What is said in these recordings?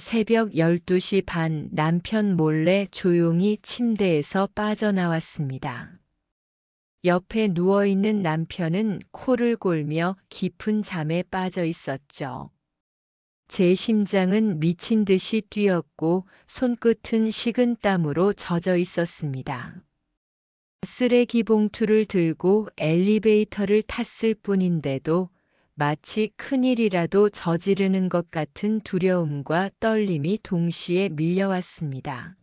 새벽 12시 반 남편 몰래 조용히 침대에서 빠져나왔습니다. 옆에 누워있는 남편은 코를 골며 깊은 잠에 빠져 있었죠. 제 심장은 미친 듯이 뛰었고 손끝은 식은 땀으로 젖어 있었습니다. 쓰레기 봉투를 들고 엘리베이터를 탔을 뿐인데도 마치 큰일이라도 저지르는 것 같은 두려움과 떨림이 동시에 밀려왔습니다.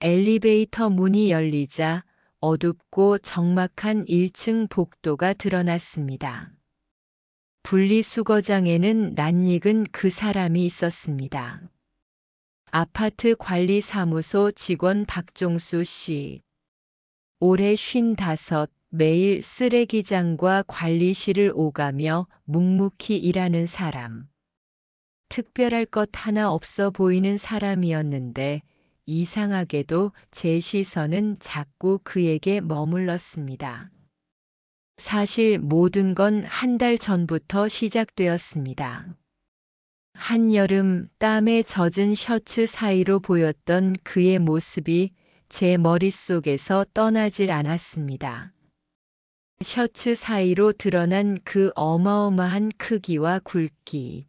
엘리베이터 문이 열리자 어둡고 적막한 1층 복도가 드러났습니다. 분리수거장에는 낯익은 그 사람이 있었습니다. 아파트 관리사무소 직원 박종수 씨. 올해 55, 매일 쓰레기장과 관리실을 오가며 묵묵히 일하는 사람. 특별할 것 하나 없어 보이는 사람이었는데 이상하게도 제 시선은 자꾸 그에게 머물렀습니다. 사실 모든 건 한 달 전부터 시작되었습니다. 한여름 땀에 젖은 셔츠 사이로 보였던 그의 모습이 제 머릿속에서 떠나질 않았습니다. 셔츠 사이로 드러난 그 어마어마한 크기와 굵기.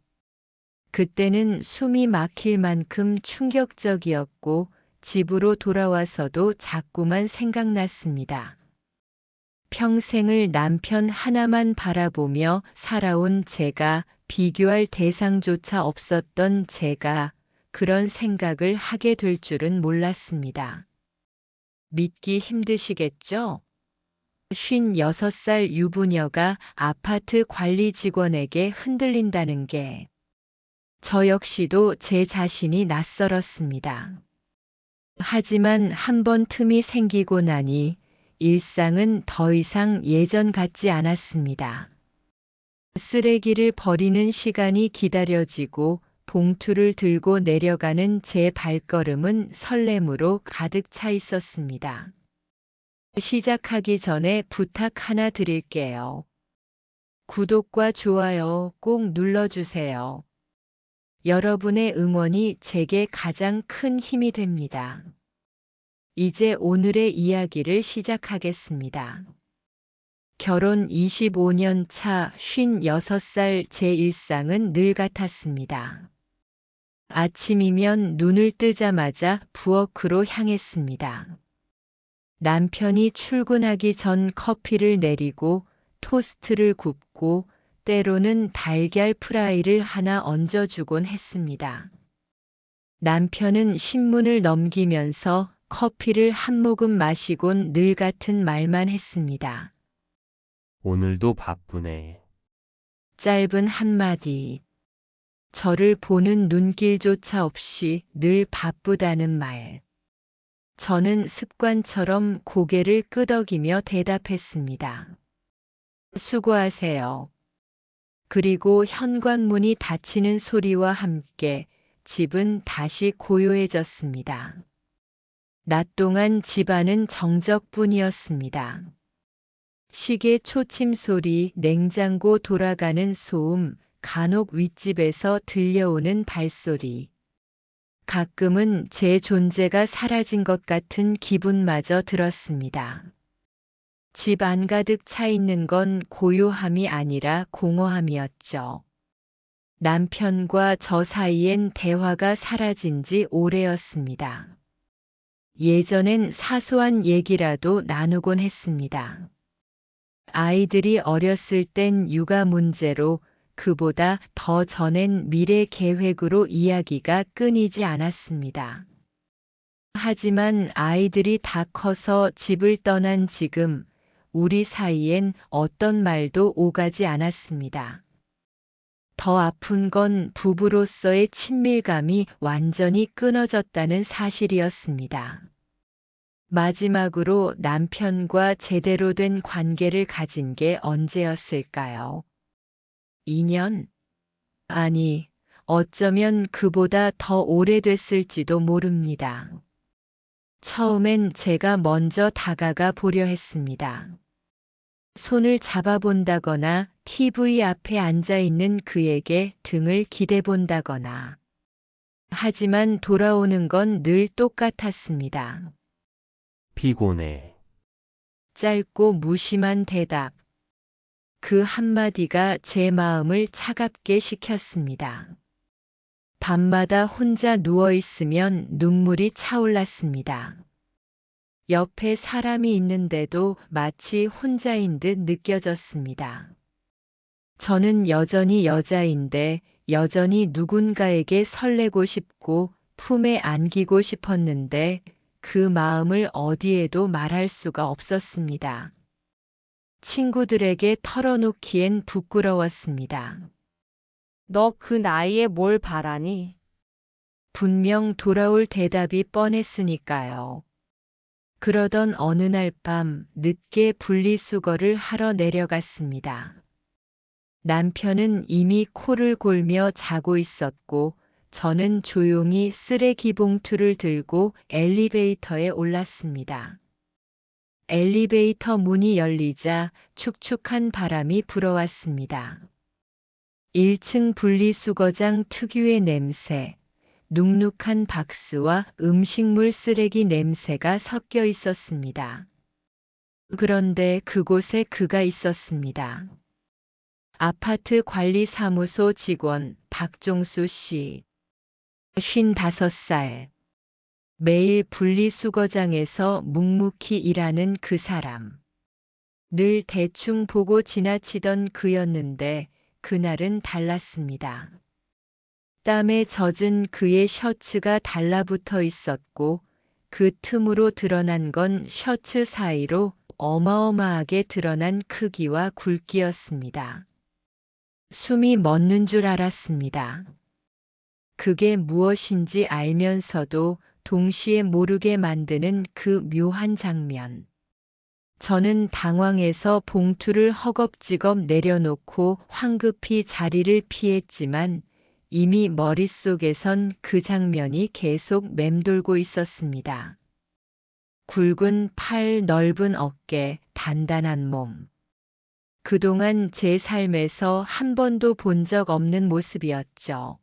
그때는 숨이 막힐 만큼 충격적이었고 집으로 돌아와서도 자꾸만 생각났습니다. 평생을 남편 하나만 바라보며 살아온 제가, 비교할 대상조차 없었던 제가 그런 생각을 하게 될 줄은 몰랐습니다. 믿기 힘드시겠죠? 56살 유부녀가 아파트 관리 직원에게 흔들린다는 게 저 역시도 제 자신이 낯설었습니다. 하지만 한 번 틈이 생기고 나니 일상은 더 이상 예전 같지 않았습니다. 쓰레기를 버리는 시간이 기다려지고 봉투를 들고 내려가는 제 발걸음은 설렘으로 가득 차 있었습니다. 시작하기 전에 부탁 하나 드릴게요. 구독과 좋아요 꼭 눌러주세요. 여러분의 응원이 제게 가장 큰 힘이 됩니다. 이제 오늘의 이야기를 시작하겠습니다. 결혼 25년 차 56살 제 일상은 늘 같았습니다. 아침이면 눈을 뜨자마자 부엌으로 향했습니다. 남편이 출근하기 전 커피를 내리고 토스트를 굽고 때로는 달걀 프라이를 하나 얹어주곤 했습니다. 남편은 신문을 넘기면서 커피를 한 모금 마시곤 늘 같은 말만 했습니다. 오늘도 바쁘네. 짧은 한마디. 저를 보는 눈길조차 없이 늘 바쁘다는 말. 저는 습관처럼 고개를 끄덕이며 대답했습니다. 수고하세요. 그리고 현관문이 닫히는 소리와 함께 집은 다시 고요해졌습니다. 낮 동안 집안은 정적뿐이었습니다. 시계 초침 소리, 냉장고 돌아가는 소음, 간혹 윗집에서 들려오는 발소리. 가끔은 제 존재가 사라진 것 같은 기분마저 들었습니다. 집 안가득 차 있는 건 고요함이 아니라 공허함이었죠. 남편과 저 사이엔 대화가 사라진 지 오래였습니다. 예전엔 사소한 얘기라도 나누곤 했습니다. 아이들이 어렸을 땐 육아 문제로, 그보다 더 전엔 미래 계획으로 이야기가 끊이지 않았습니다. 하지만 아이들이 다 커서 집을 떠난 지금 우리 사이엔 어떤 말도 오가지 않았습니다. 더 아픈 건 부부로서의 친밀감이 완전히 끊어졌다는 사실이었습니다. 마지막으로 남편과 제대로 된 관계를 가진 게 언제였을까요? 2년? 아니, 어쩌면 그보다 더 오래됐을지도 모릅니다. 처음엔 제가 먼저 다가가 보려 했습니다. 손을 잡아본다거나 TV 앞에 앉아 있는 그에게 등을 기대본다거나 하지만 돌아오는 건 늘 똑같았습니다. 피곤해. 짧고 무심한 대답. 그 한마디가 제 마음을 차갑게 식혔습니다. 밤마다 혼자 누워 있으면 눈물이 차올랐습니다. 옆에 사람이 있는데도 마치 혼자인 듯 느껴졌습니다. 저는 여전히 여자인데 여전히 누군가에게 설레고 싶고 품에 안기고 싶었는데 그 마음을 어디에도 말할 수가 없었습니다. 친구들에게 털어놓기엔 부끄러웠습니다. 너 그 나이에 뭘 바라니? 분명 돌아올 대답이 뻔했으니까요. 그러던 어느 날 밤 늦게 분리수거를 하러 내려갔습니다. 남편은 이미 코를 골며 자고 있었고 저는 조용히 쓰레기 봉투를 들고 엘리베이터에 올랐습니다. 엘리베이터 문이 열리자 축축한 바람이 불어왔습니다. 1층 분리수거장 특유의 냄새, 눅눅한 박스와 음식물 쓰레기 냄새가 섞여 있었습니다. 그런데 그곳에 그가 있었습니다. 아파트 관리사무소 직원 박종수 씨. 55살. 매일 분리수거장에서 묵묵히 일하는 그 사람. 늘 대충 보고 지나치던 그였는데 그날은 달랐습니다. 땀에 젖은 그의 셔츠가 달라붙어 있었고 그 틈으로 드러난 건 셔츠 사이로 어마어마하게 드러난 크기와 굵기였습니다. 숨이 멎는 줄 알았습니다. 그게 무엇인지 알면서도 동시에 모르게 만드는 그 묘한 장면. 저는 당황해서 봉투를 허겁지겁 내려놓고 황급히 자리를 피했지만 이미 머릿속에선 그 장면이 계속 맴돌고 있었습니다. 굵은 팔, 넓은 어깨, 단단한 몸. 그동안 제 삶에서 한 번도 본 적 없는 모습이었죠.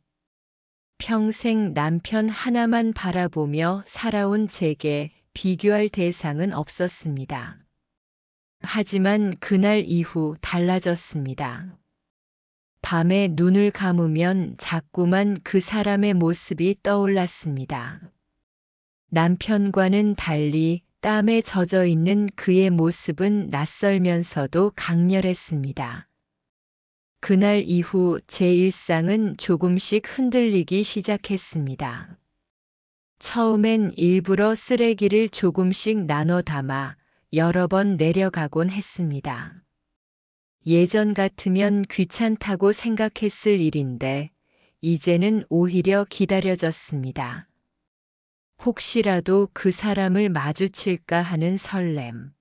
평생 남편 하나만 바라보며 살아온 제게 비교할 대상은 없었습니다. 하지만 그날 이후 달라졌습니다. 밤에 눈을 감으면 자꾸만 그 사람의 모습이 떠올랐습니다. 남편과는 달리 땀에 젖어 있는 그의 모습은 낯설면서도 강렬했습니다. 그날 이후 제 일상은 조금씩 흔들리기 시작했습니다. 처음엔 일부러 쓰레기를 조금씩 나눠 담아 여러 번 내려가곤 했습니다. 예전 같으면 귀찮다고 생각했을 일인데 이제는 오히려 기다려졌습니다. 혹시라도 그 사람을 마주칠까 하는 설렘.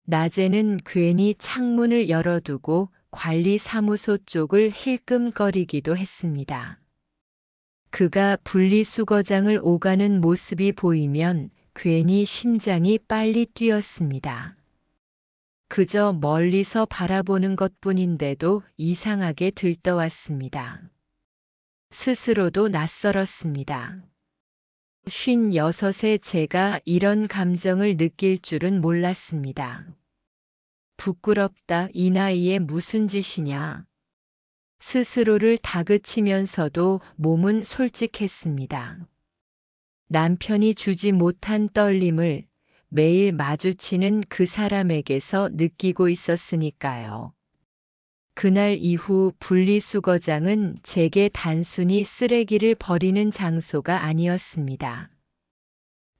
낮에는 괜히 창문을 열어두고 관리사무소 쪽을 힐끔거리기도 했습니다. 그가 분리수거장을 오가는 모습이 보이면 괜히 심장이 빨리 뛰었습니다. 그저 멀리서 바라보는 것뿐인데도 이상하게 들떠왔습니다. 스스로도 낯설었습니다. 56에 제가 이런 감정을 느낄 줄은 몰랐습니다. 부끄럽다, 이 나이에 무슨 짓이냐. 스스로를 다그치면서도 몸은 솔직했습니다. 남편이 주지 못한 떨림을 매일 마주치는 그 사람에게서 느끼고 있었으니까요. 그날 이후 분리수거장은 제게 단순히 쓰레기를 버리는 장소가 아니었습니다.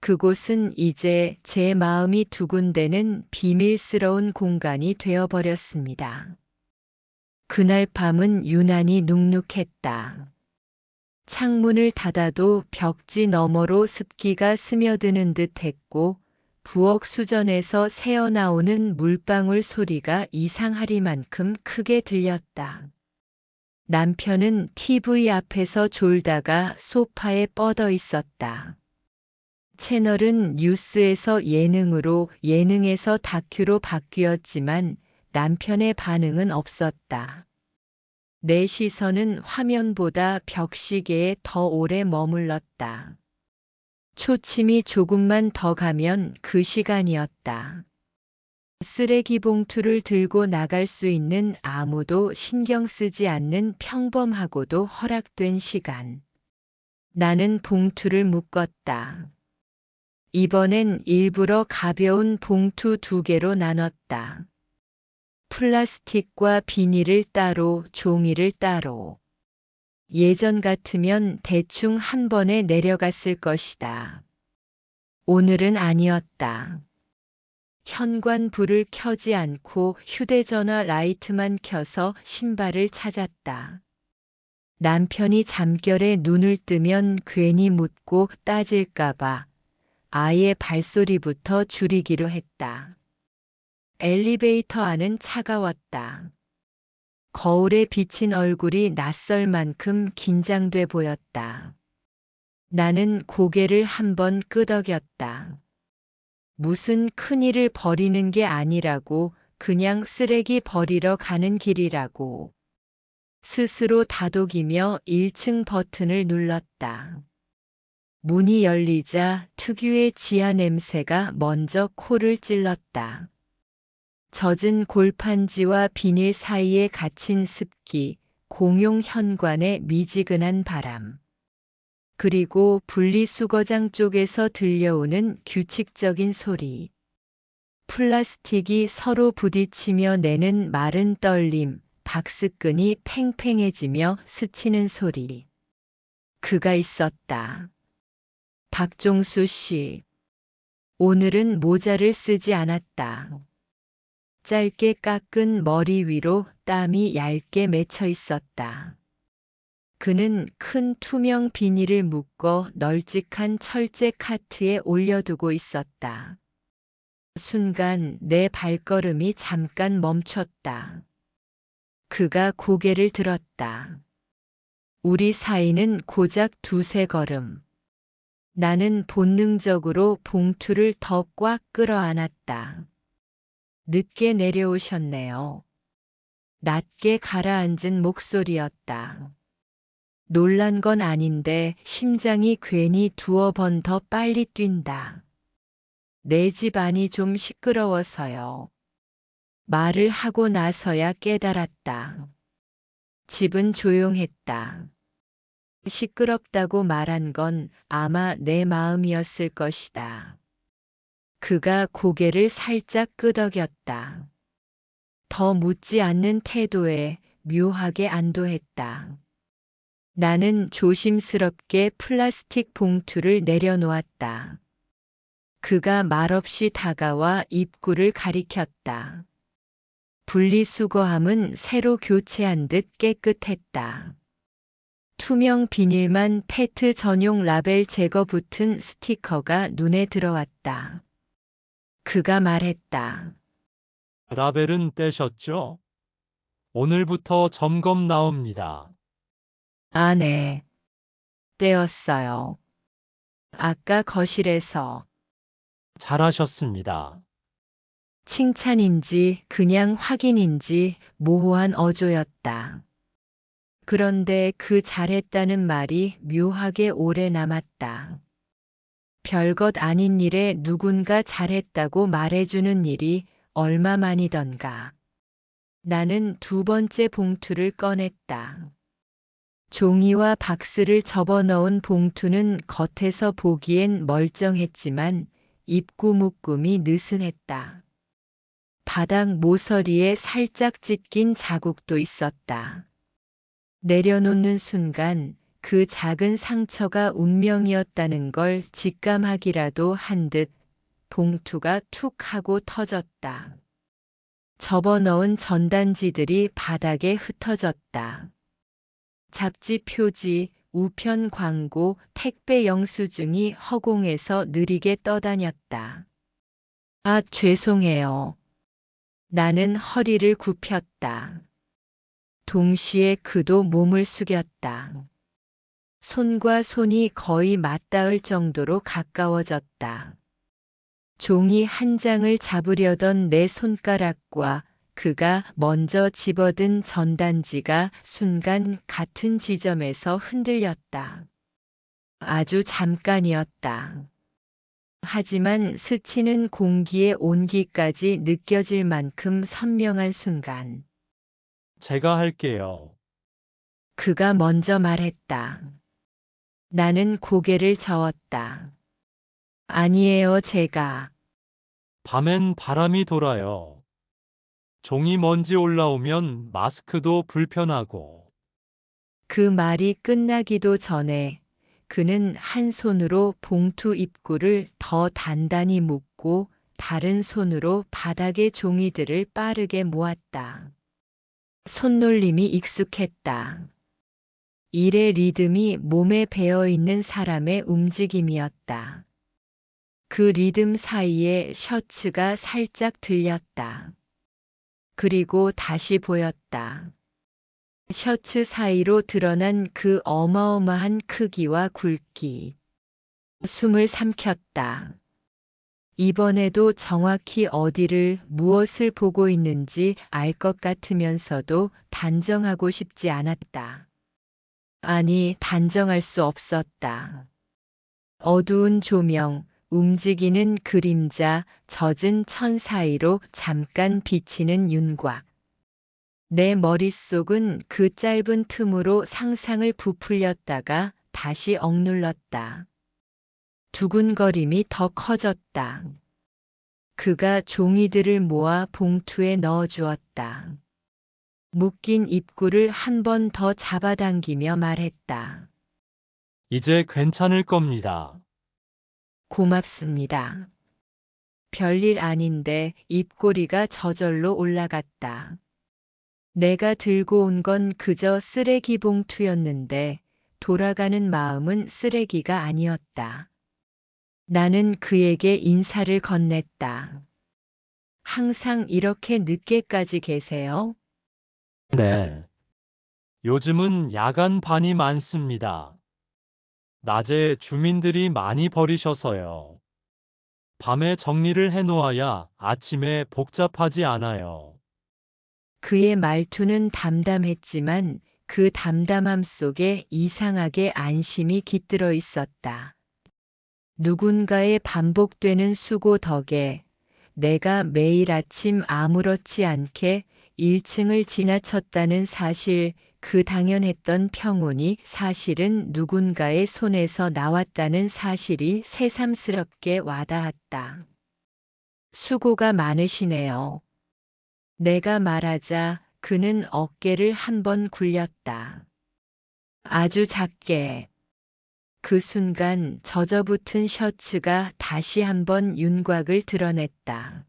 그곳은 이제 제 마음이 두근대는 비밀스러운 공간이 되어버렸습니다. 그날 밤은 유난히 눅눅했다. 창문을 닫아도 벽지 너머로 습기가 스며드는 듯 했고 부엌 수전에서 새어나오는 물방울 소리가 이상하리만큼 크게 들렸다. 남편은 TV 앞에서 졸다가 소파에 뻗어 있었다. 채널은 뉴스에서 예능으로, 예능에서 다큐로 바뀌었지만 남편의 반응은 없었다. 내 시선은 화면보다 벽시계에 더 오래 머물렀다. 초침이 조금만 더 가면 그 시간이었다. 쓰레기 봉투를 들고 나갈 수 있는 아무도 신경 쓰지 않는 평범하고도 허락된 시간. 나는 봉투를 묶었다. 이번엔 일부러 가벼운 봉투 2개로 나눴다. 플라스틱과 비닐을 따로, 종이를 따로. 예전 같으면 대충 한 번에 내려갔을 것이다. 오늘은 아니었다. 현관 불을 켜지 않고 휴대전화 라이트만 켜서 신발을 찾았다. 남편이 잠결에 눈을 뜨면 괜히 묻고 따질까봐 아예 발소리부터 줄이기로 했다. 엘리베이터 안은 차가웠다. 거울에 비친 얼굴이 낯설 만큼 긴장돼 보였다. 나는 고개를 한번 끄덕였다. 무슨 큰일을 벌이는 게 아니라고, 그냥 쓰레기 버리러 가는 길이라고. 스스로 다독이며 1층 버튼을 눌렀다. 문이 열리자 특유의 지하 냄새가 먼저 코를 찔렀다. 젖은 골판지와 비닐 사이에 갇힌 습기, 공용 현관의 미지근한 바람. 그리고 분리수거장 쪽에서 들려오는 규칙적인 소리. 플라스틱이 서로 부딪히며 내는 마른 떨림, 박스끈이 팽팽해지며 스치는 소리. 그가 있었다. 박종수 씨. 오늘은 모자를 쓰지 않았다. 짧게 깎은 머리 위로 땀이 얇게 맺혀 있었다. 그는 큰 투명 비닐을 묶어 널찍한 철제 카트에 올려두고 있었다. 순간 내 발걸음이 잠깐 멈췄다. 그가 고개를 들었다. 우리 사이는 고작 2-3걸음. 나는 본능적으로 봉투를 더 꽉 끌어안았다. 늦게 내려오셨네요. 낮게 가라앉은 목소리였다. 놀란 건 아닌데 심장이 괜히 2번 더 빨리 뛴다. 내 집 안이 좀 시끄러워서요. 말을 하고 나서야 깨달았다. 집은 조용했다. 시끄럽다고 말한 건 아마 내 마음이었을 것이다. 그가 고개를 살짝 끄덕였다. 더 묻지 않는 태도에 묘하게 안도했다. 나는 조심스럽게 플라스틱 봉투를 내려놓았다. 그가 말없이 다가와 입구를 가리켰다. 분리수거함은 새로 교체한 듯 깨끗했다. 투명 비닐만 페트 전용 라벨 제거 붙은 스티커가 눈에 들어왔다. 그가 말했다. 라벨은 떼셨죠? 오늘부터 점검 나옵니다. 아, 네. 떼었어요. 아까 거실에서. 잘하셨습니다. 칭찬인지 그냥 확인인지 모호한 어조였다. 그런데 그 잘했다는 말이 묘하게 오래 남았다. 별것 아닌 일에 누군가 잘했다고 말해주는 일이 얼마만이던가. 나는 2번째 봉투를 꺼냈다. 종이와 박스를 접어넣은 봉투는 겉에서 보기엔 멀쩡했지만 입구 묶음이 느슨했다. 바닥 모서리에 살짝 찢긴 자국도 있었다. 내려놓는 순간 그 작은 상처가 운명이었다는 걸 직감하기라도 한 듯 봉투가 툭 하고 터졌다. 접어넣은 전단지들이 바닥에 흩어졌다. 잡지 표지, 우편 광고, 택배 영수증이 허공에서 느리게 떠다녔다. 아, 죄송해요. 나는 허리를 굽혔다. 동시에 그도 몸을 숙였다. 손과 손이 거의 맞닿을 정도로 가까워졌다. 종이 한 장을 잡으려던 내 손가락과 그가 먼저 집어든 전단지가 순간 같은 지점에서 흔들렸다. 아주 잠깐이었다. 하지만 스치는 공기의 온기까지 느껴질 만큼 선명한 순간, 제가 할게요. 그가 먼저 말했다. 나는 고개를 저었다. 아니에요, 제가. 밤엔 바람이 돌아요. 종이 먼지 올라오면 마스크도 불편하고. 그 말이 끝나기도 전에 그는 한 손으로 봉투 입구를 더 단단히 묶고 다른 손으로 바닥의 종이들을 빠르게 모았다. 손놀림이 익숙했다. 일의 리듬이 몸에 배어 있는 사람의 움직임이었다. 그 리듬 사이에 셔츠가 살짝 들렸다. 그리고 다시 보였다. 셔츠 사이로 드러난 그 어마어마한 크기와 굵기. 숨을 삼켰다. 이번에도 정확히 어디를 무엇을 보고 있는지 알 것 같으면서도 단정하고 싶지 않았다. 아니, 단정할 수 없었다. 어두운 조명, 움직이는 그림자, 젖은 천 사이로 잠깐 비치는 윤곽. 내 머릿속은 그 짧은 틈으로 상상을 부풀렸다가 다시 억눌렀다. 두근거림이 더 커졌다. 그가 종이들을 모아 봉투에 넣어주었다. 묶인 입구를 한 번 더 잡아당기며 말했다. 이제 괜찮을 겁니다. 고맙습니다. 별일 아닌데 입꼬리가 저절로 올라갔다. 내가 들고 온 건 그저 쓰레기 봉투였는데 돌아가는 마음은 쓰레기가 아니었다. 나는 그에게 인사를 건넸다. 항상 이렇게 늦게까지 계세요? 네. 요즘은 야간반이 많습니다. 낮에 주민들이 많이 버리셔서요. 밤에 정리를 해놓아야 아침에 복잡하지 않아요. 그의 말투는 담담했지만 그 담담함 속에 이상하게 안심이 깃들어 있었다. 누군가의 반복되는 수고 덕에 내가 매일 아침 아무렇지 않게 1층을 지나쳤다는 사실, 그 당연했던 평온이 사실은 누군가의 손에서 나왔다는 사실이 새삼스럽게 와닿았다. 수고가 많으시네요. 내가 말하자 그는 어깨를 한번 굴렸다. 아주 작게. 그 순간 젖어붙은 셔츠가 다시 한번 윤곽을 드러냈다.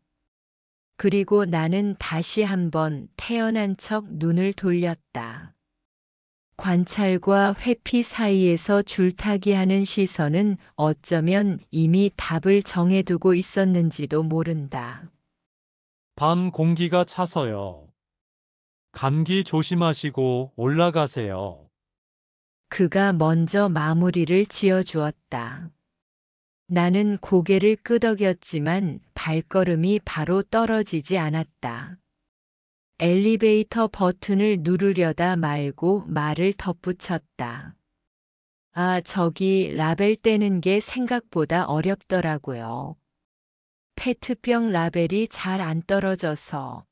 그리고 나는 다시 한번 태어난 척 눈을 돌렸다. 관찰과 회피 사이에서 줄타기하는 시선은 어쩌면 이미 답을 정해두고 있었는지도 모른다. 밤 공기가 차서요. 감기 조심하시고 올라가세요. 그가 먼저 마무리를 지어주었다. 나는 고개를 끄덕였지만 발걸음이 바로 떨어지지 않았다. 엘리베이터 버튼을 누르려다 말고 말을 덧붙였다. 아, 저기 라벨 떼는 게 생각보다 어렵더라고요. 페트병 라벨이 잘 안 떨어져서.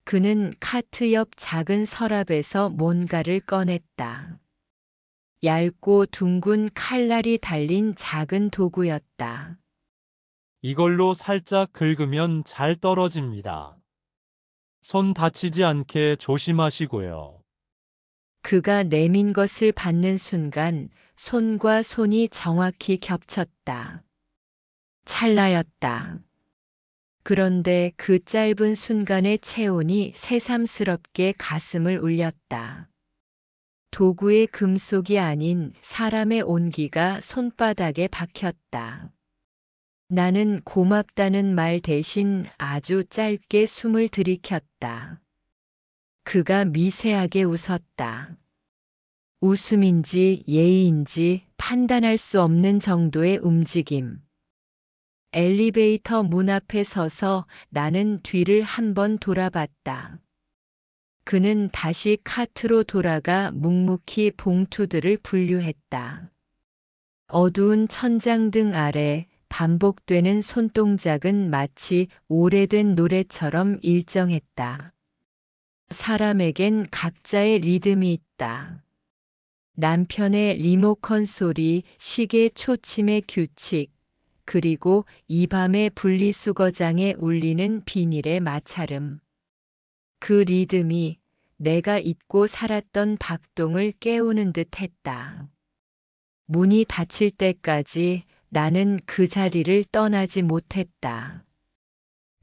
그는 카트 옆 작은 서랍에서 뭔가를 꺼냈다. 얇고 둥근 칼날이 달린 작은 도구였다. 이걸로 살짝 긁으면 잘 떨어집니다. 손 다치지 않게 조심하시고요. 그가 내민 것을 받는 순간 손과 손이 정확히 겹쳤다. 찰나였다. 그런데 그 짧은 순간의 체온이 새삼스럽게 가슴을 울렸다. 도구의 금속이 아닌 사람의 온기가 손바닥에 박혔다. 나는 고맙다는 말 대신 아주 짧게 숨을 들이켰다. 그가 미세하게 웃었다. 웃음인지 예의인지 판단할 수 없는 정도의 움직임. 엘리베이터 문 앞에 서서 나는 뒤를 한 번 돌아봤다. 그는 다시 카트로 돌아가 묵묵히 봉투들을 분류했다. 어두운 천장등 아래 반복되는 손동작은 마치 오래된 노래처럼 일정했다. 사람에겐 각자의 리듬이 있다. 남편의 리모컨 소리, 시계 초침의 규칙, 그리고 이 밤의 분리수거장에 울리는 비닐의 마찰음. 그 리듬이 내가 잊고 살았던 박동을 깨우는 듯 했다. 문이 닫힐 때까지 나는 그 자리를 떠나지 못했다.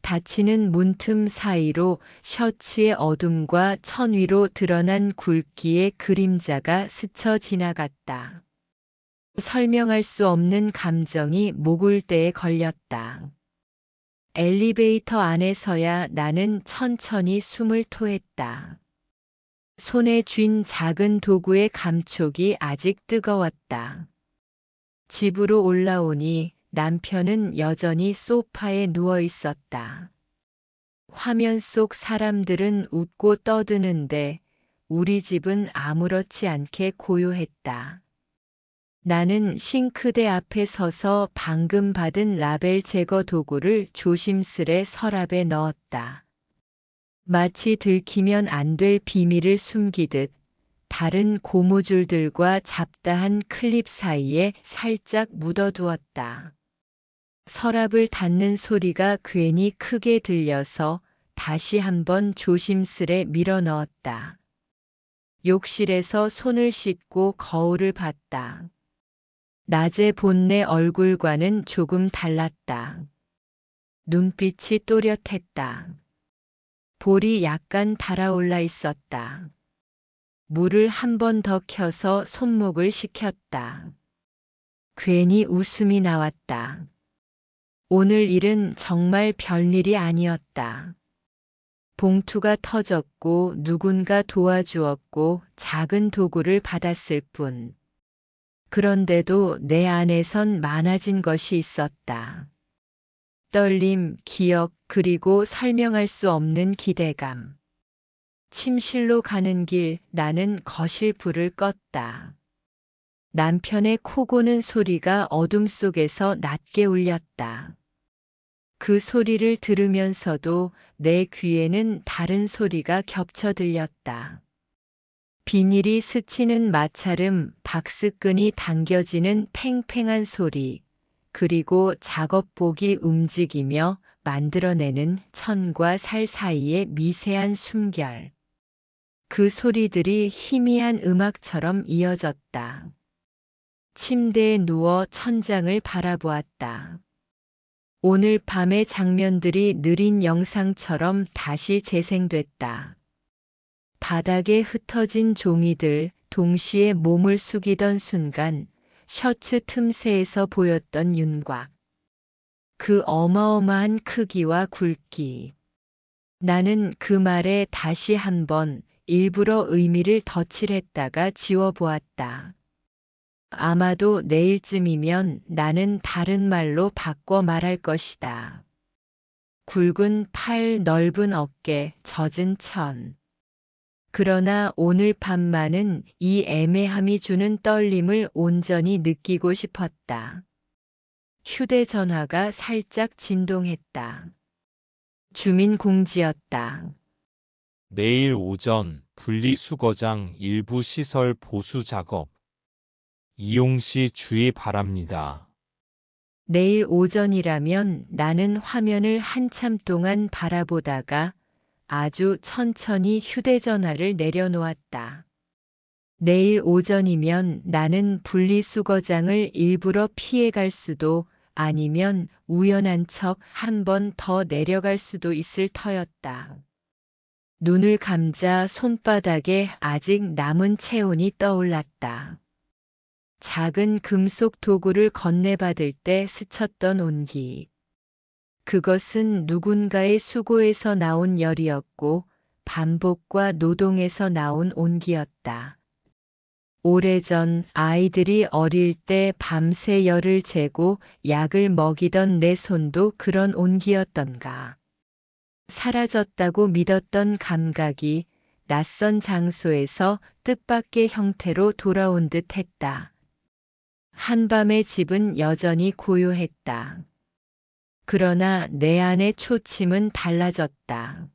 닫히는 문틈 사이로 셔츠의 어둠과 천 위로 드러난 굵기의 그림자가 스쳐 지나갔다. 설명할 수 없는 감정이 목울대에 걸렸다. 엘리베이터 안에서야 나는 천천히 숨을 토했다. 손에 쥔 작은 도구의 감촉이 아직 뜨거웠다. 집으로 올라오니 남편은 여전히 소파에 누워 있었다. 화면 속 사람들은 웃고 떠드는데 우리 집은 아무렇지 않게 고요했다. 나는 싱크대 앞에 서서 방금 받은 라벨 제거 도구를 조심스레 서랍에 넣었다. 마치 들키면 안 될 비밀을 숨기듯 다른 고무줄들과 잡다한 클립 사이에 살짝 묻어두었다. 서랍을 닫는 소리가 괜히 크게 들려서 다시 한번 조심스레 밀어 넣었다. 욕실에서 손을 씻고 거울을 봤다. 낮에 본 내 얼굴과는 조금 달랐다. 눈빛이 또렷했다. 볼이 약간 달아올라 있었다. 물을 한 번 더 켜서 손목을 식혔다. 괜히 웃음이 나왔다. 오늘 일은 정말 별일이 아니었다. 봉투가 터졌고 누군가 도와주었고 작은 도구를 받았을 뿐. 그런데도 내 안에선 많아진 것이 있었다. 떨림, 기억, 그리고 설명할 수 없는 기대감. 침실로 가는 길 나는 거실 불을 껐다. 남편의 코 고는 소리가 어둠 속에서 낮게 울렸다. 그 소리를 들으면서도 내 귀에는 다른 소리가 겹쳐 들렸다. 비닐이 스치는 마찰음, 박스끈이 당겨지는 팽팽한 소리, 그리고 작업복이 움직이며 만들어내는 천과 살 사이의 미세한 숨결. 그 소리들이 희미한 음악처럼 이어졌다. 침대에 누워 천장을 바라보았다. 오늘 밤의 장면들이 느린 영상처럼 다시 재생됐다. 바닥에 흩어진 종이들, 동시에 몸을 숙이던 순간 셔츠 틈새에서 보였던 윤곽. 그 어마어마한 크기와 굵기. 나는 그 말에 다시 한번 일부러 의미를 덧칠했다가 지워보았다. 아마도 내일쯤이면 나는 다른 말로 바꿔 말할 것이다. 굵은 팔, 넓은 어깨, 젖은 천. 그러나 오늘 밤만은 이 애매함이 주는 떨림을 온전히 느끼고 싶었다. 휴대전화가 살짝 진동했다. 주민공지였다. 내일 오전 분리수거장 일부 시설 보수 작업. 이용 시 주의 바랍니다. 내일 오전이라면 나는 화면을 한참 동안 바라보다가 아주 천천히 휴대전화를 내려놓았다. 내일 오전이면 나는 분리수거장을 일부러 피해갈 수도 아니면 우연한 척 한 번 더 내려갈 수도 있을 터였다. 눈을 감자 손바닥에 아직 남은 체온이 떠올랐다. 작은 금속 도구를 건네받을 때 스쳤던 온기. 그것은 누군가의 수고에서 나온 열이었고 반복과 노동에서 나온 온기였다. 오래전 아이들이 어릴 때 밤새 열을 재고 약을 먹이던 내 손도 그런 온기였던가. 사라졌다고 믿었던 감각이 낯선 장소에서 뜻밖의 형태로 돌아온 듯 했다. 한밤의 집은 여전히 고요했다. 그러나 내 안의 초침은 달라졌다.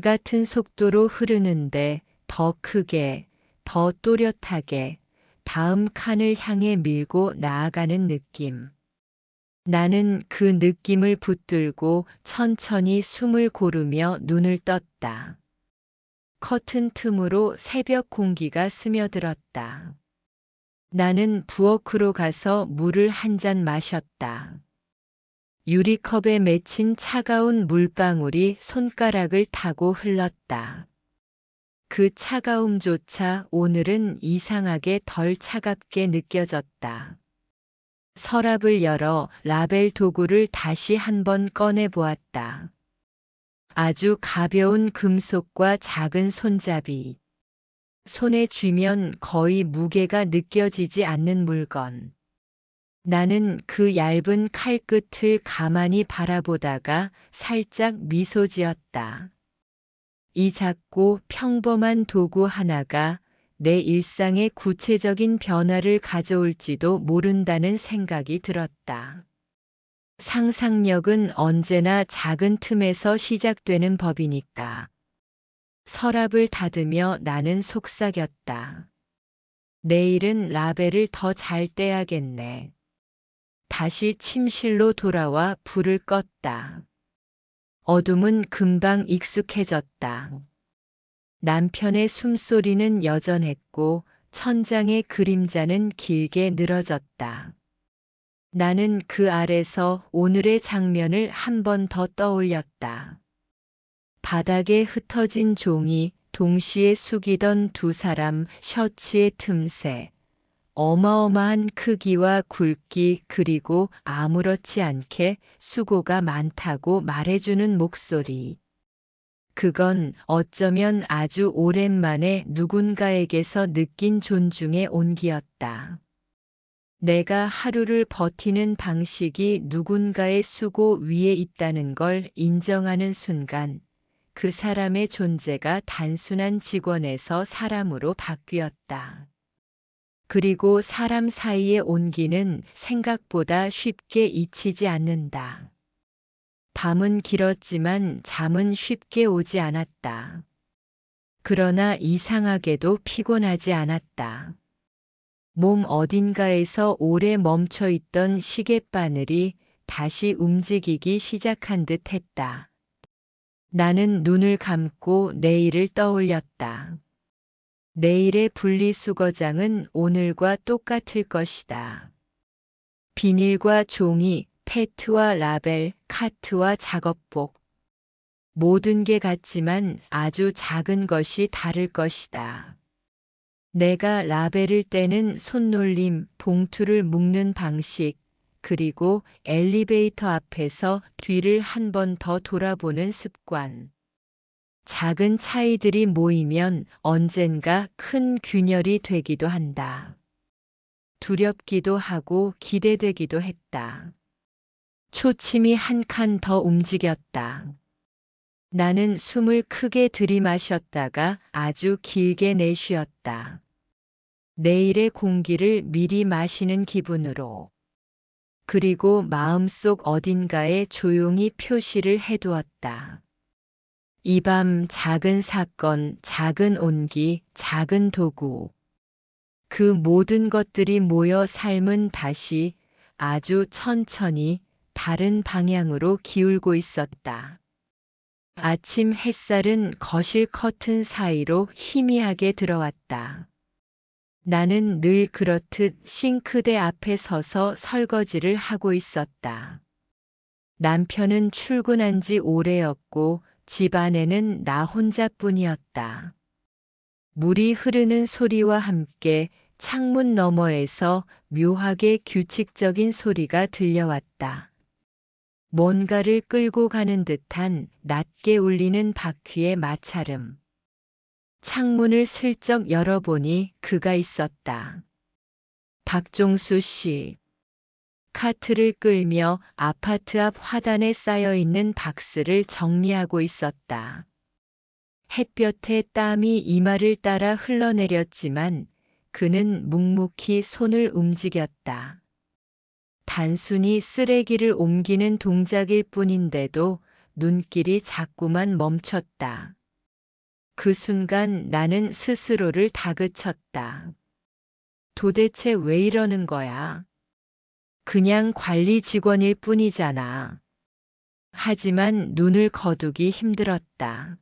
같은 속도로 흐르는데 더 크게, 더 또렷하게 다음 칸을 향해 밀고 나아가는 느낌. 나는 그 느낌을 붙들고 천천히 숨을 고르며 눈을 떴다. 커튼 틈으로 새벽 공기가 스며들었다. 나는 부엌으로 가서 물을 한 잔 마셨다. 유리컵에 맺힌 차가운 물방울이 손가락을 타고 흘렀다. 그 차가움조차 오늘은 이상하게 덜 차갑게 느껴졌다. 서랍을 열어 라벨 도구를 다시 한번 꺼내 보았다. 아주 가벼운 금속과 작은 손잡이. 손에 쥐면 거의 무게가 느껴지지 않는 물건. 나는 그 얇은 칼끝을 가만히 바라보다가 살짝 미소 지었다. 이 작고 평범한 도구 하나가 내 일상에 구체적인 변화를 가져올지도 모른다는 생각이 들었다. 상상력은 언제나 작은 틈에서 시작되는 법이니까. 서랍을 닫으며 나는 속삭였다. 내일은 라벨을 더 잘 떼야겠네. 다시 침실로 돌아와 불을 껐다. 어둠은 금방 익숙해졌다. 남편의 숨소리는 여전했고 천장의 그림자는 길게 늘어졌다. 나는 그 아래서 오늘의 장면을 한 번 더 떠올렸다. 바닥에 흩어진 종이, 동시에 숙이던 두 사람, 셔츠의 틈새, 어마어마한 크기와 굵기, 그리고 아무렇지 않게 수고가 많다고 말해주는 목소리. 그건 어쩌면 아주 오랜만에 누군가에게서 느낀 존중의 온기였다. 내가 하루를 버티는 방식이 누군가의 수고 위에 있다는 걸 인정하는 순간, 그 사람의 존재가 단순한 직원에서 사람으로 바뀌었다. 그리고 사람 사이의 온기는 생각보다 쉽게 잊히지 않는다. 밤은 길었지만 잠은 쉽게 오지 않았다. 그러나 이상하게도 피곤하지 않았다. 몸 어딘가에서 오래 멈춰 있던 시계바늘이 다시 움직이기 시작한 듯 했다. 나는 눈을 감고 내일을 떠올렸다. 내일의 분리수거장은 오늘과 똑같을 것이다. 비닐과 종이, 페트와 라벨, 카트와 작업복. 모든 게 같지만 아주 작은 것이 다를 것이다. 내가 라벨을 떼는 손놀림, 봉투를 묶는 방식, 그리고 엘리베이터 앞에서 뒤를 한 번 더 돌아보는 습관. 작은 차이들이 모이면 언젠가 큰 균열이 되기도 한다. 두렵기도 하고 기대되기도 했다. 초침이 한 칸 더 움직였다. 나는 숨을 크게 들이마셨다가 아주 길게 내쉬었다. 내일의 공기를 미리 마시는 기분으로. 그리고 마음속 어딘가에 조용히 표시를 해두었다. 이 밤 작은 사건, 작은 온기, 작은 도구. 그 모든 것들이 모여 삶은 다시 아주 천천히 다른 방향으로 기울고 있었다. 아침 햇살은 거실 커튼 사이로 희미하게 들어왔다. 나는 늘 그렇듯 싱크대 앞에 서서 설거지를 하고 있었다. 남편은 출근한 지 오래였고 집 안에는 나 혼자뿐이었다. 물이 흐르는 소리와 함께 창문 너머에서 묘하게 규칙적인 소리가 들려왔다. 뭔가를 끌고 가는 듯한 낮게 울리는 바퀴의 마찰음. 창문을 슬쩍 열어보니 그가 있었다. 박종수 씨. 카트를 끌며 아파트 앞 화단에 쌓여있는 박스를 정리하고 있었다. 햇볕에 땀이 이마를 따라 흘러내렸지만 그는 묵묵히 손을 움직였다. 단순히 쓰레기를 옮기는 동작일 뿐인데도 눈길이 자꾸만 멈췄다. 그 순간 나는 스스로를 다그쳤다. 도대체 왜 이러는 거야? 그냥 관리 직원일 뿐이잖아. 하지만 눈을 거두기 힘들었다.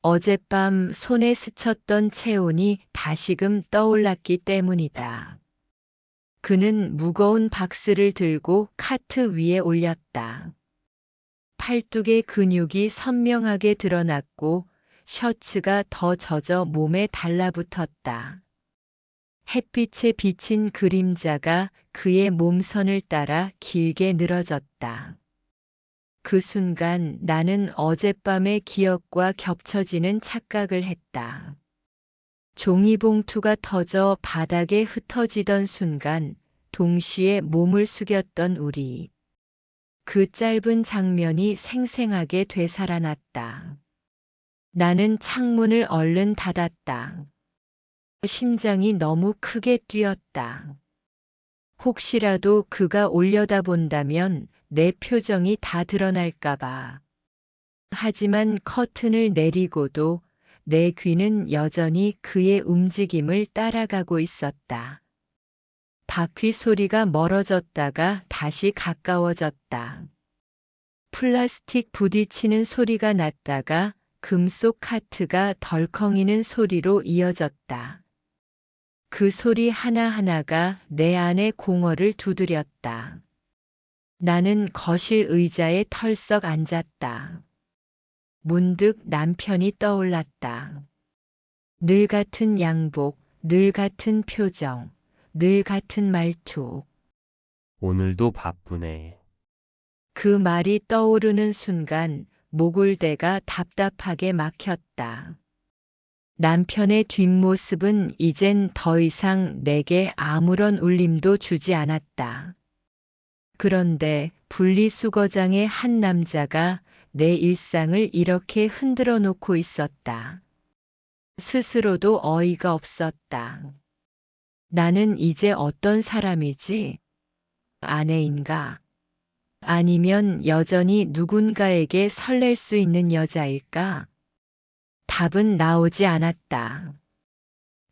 어젯밤 손에 스쳤던 체온이 다시금 떠올랐기 때문이다. 그는 무거운 박스를 들고 카트 위에 올렸다. 팔뚝의 근육이 선명하게 드러났고 셔츠가 더 젖어 몸에 달라붙었다. 햇빛에 비친 그림자가 그의 몸선을 따라 길게 늘어졌다. 그 순간 나는 어젯밤의 기억과 겹쳐지는 착각을 했다. 종이봉투가 터져 바닥에 흩어지던 순간 동시에 몸을 숙였던 우리. 그 짧은 장면이 생생하게 되살아났다. 나는 창문을 얼른 닫았다. 심장이 너무 크게 뛰었다. 혹시라도 그가 올려다본다면 내 표정이 다 드러날까봐. 하지만 커튼을 내리고도 내 귀는 여전히 그의 움직임을 따라가고 있었다. 바퀴 소리가 멀어졌다가 다시 가까워졌다. 플라스틱 부딪히는 소리가 났다가 금속 카트가 덜컹이는 소리로 이어졌다. 그 소리 하나하나가 내 안의 공허를 두드렸다. 나는 거실 의자에 털썩 앉았다. 문득 남편이 떠올랐다. 늘 같은 양복, 늘 같은 표정, 늘 같은 말투. 오늘도 바쁘네. 그 말이 떠오르는 순간 목울대가 답답하게 막혔다. 남편의 뒷모습은 이젠 더 이상 내게 아무런 울림도 주지 않았다. 그런데 분리수거장의 한 남자가 내 일상을 이렇게 흔들어 놓고 있었다. 스스로도 어이가 없었다. 나는 이제 어떤 사람이지? 아내인가? 아니면 여전히 누군가에게 설렐 수 있는 여자일까? 답은 나오지 않았다.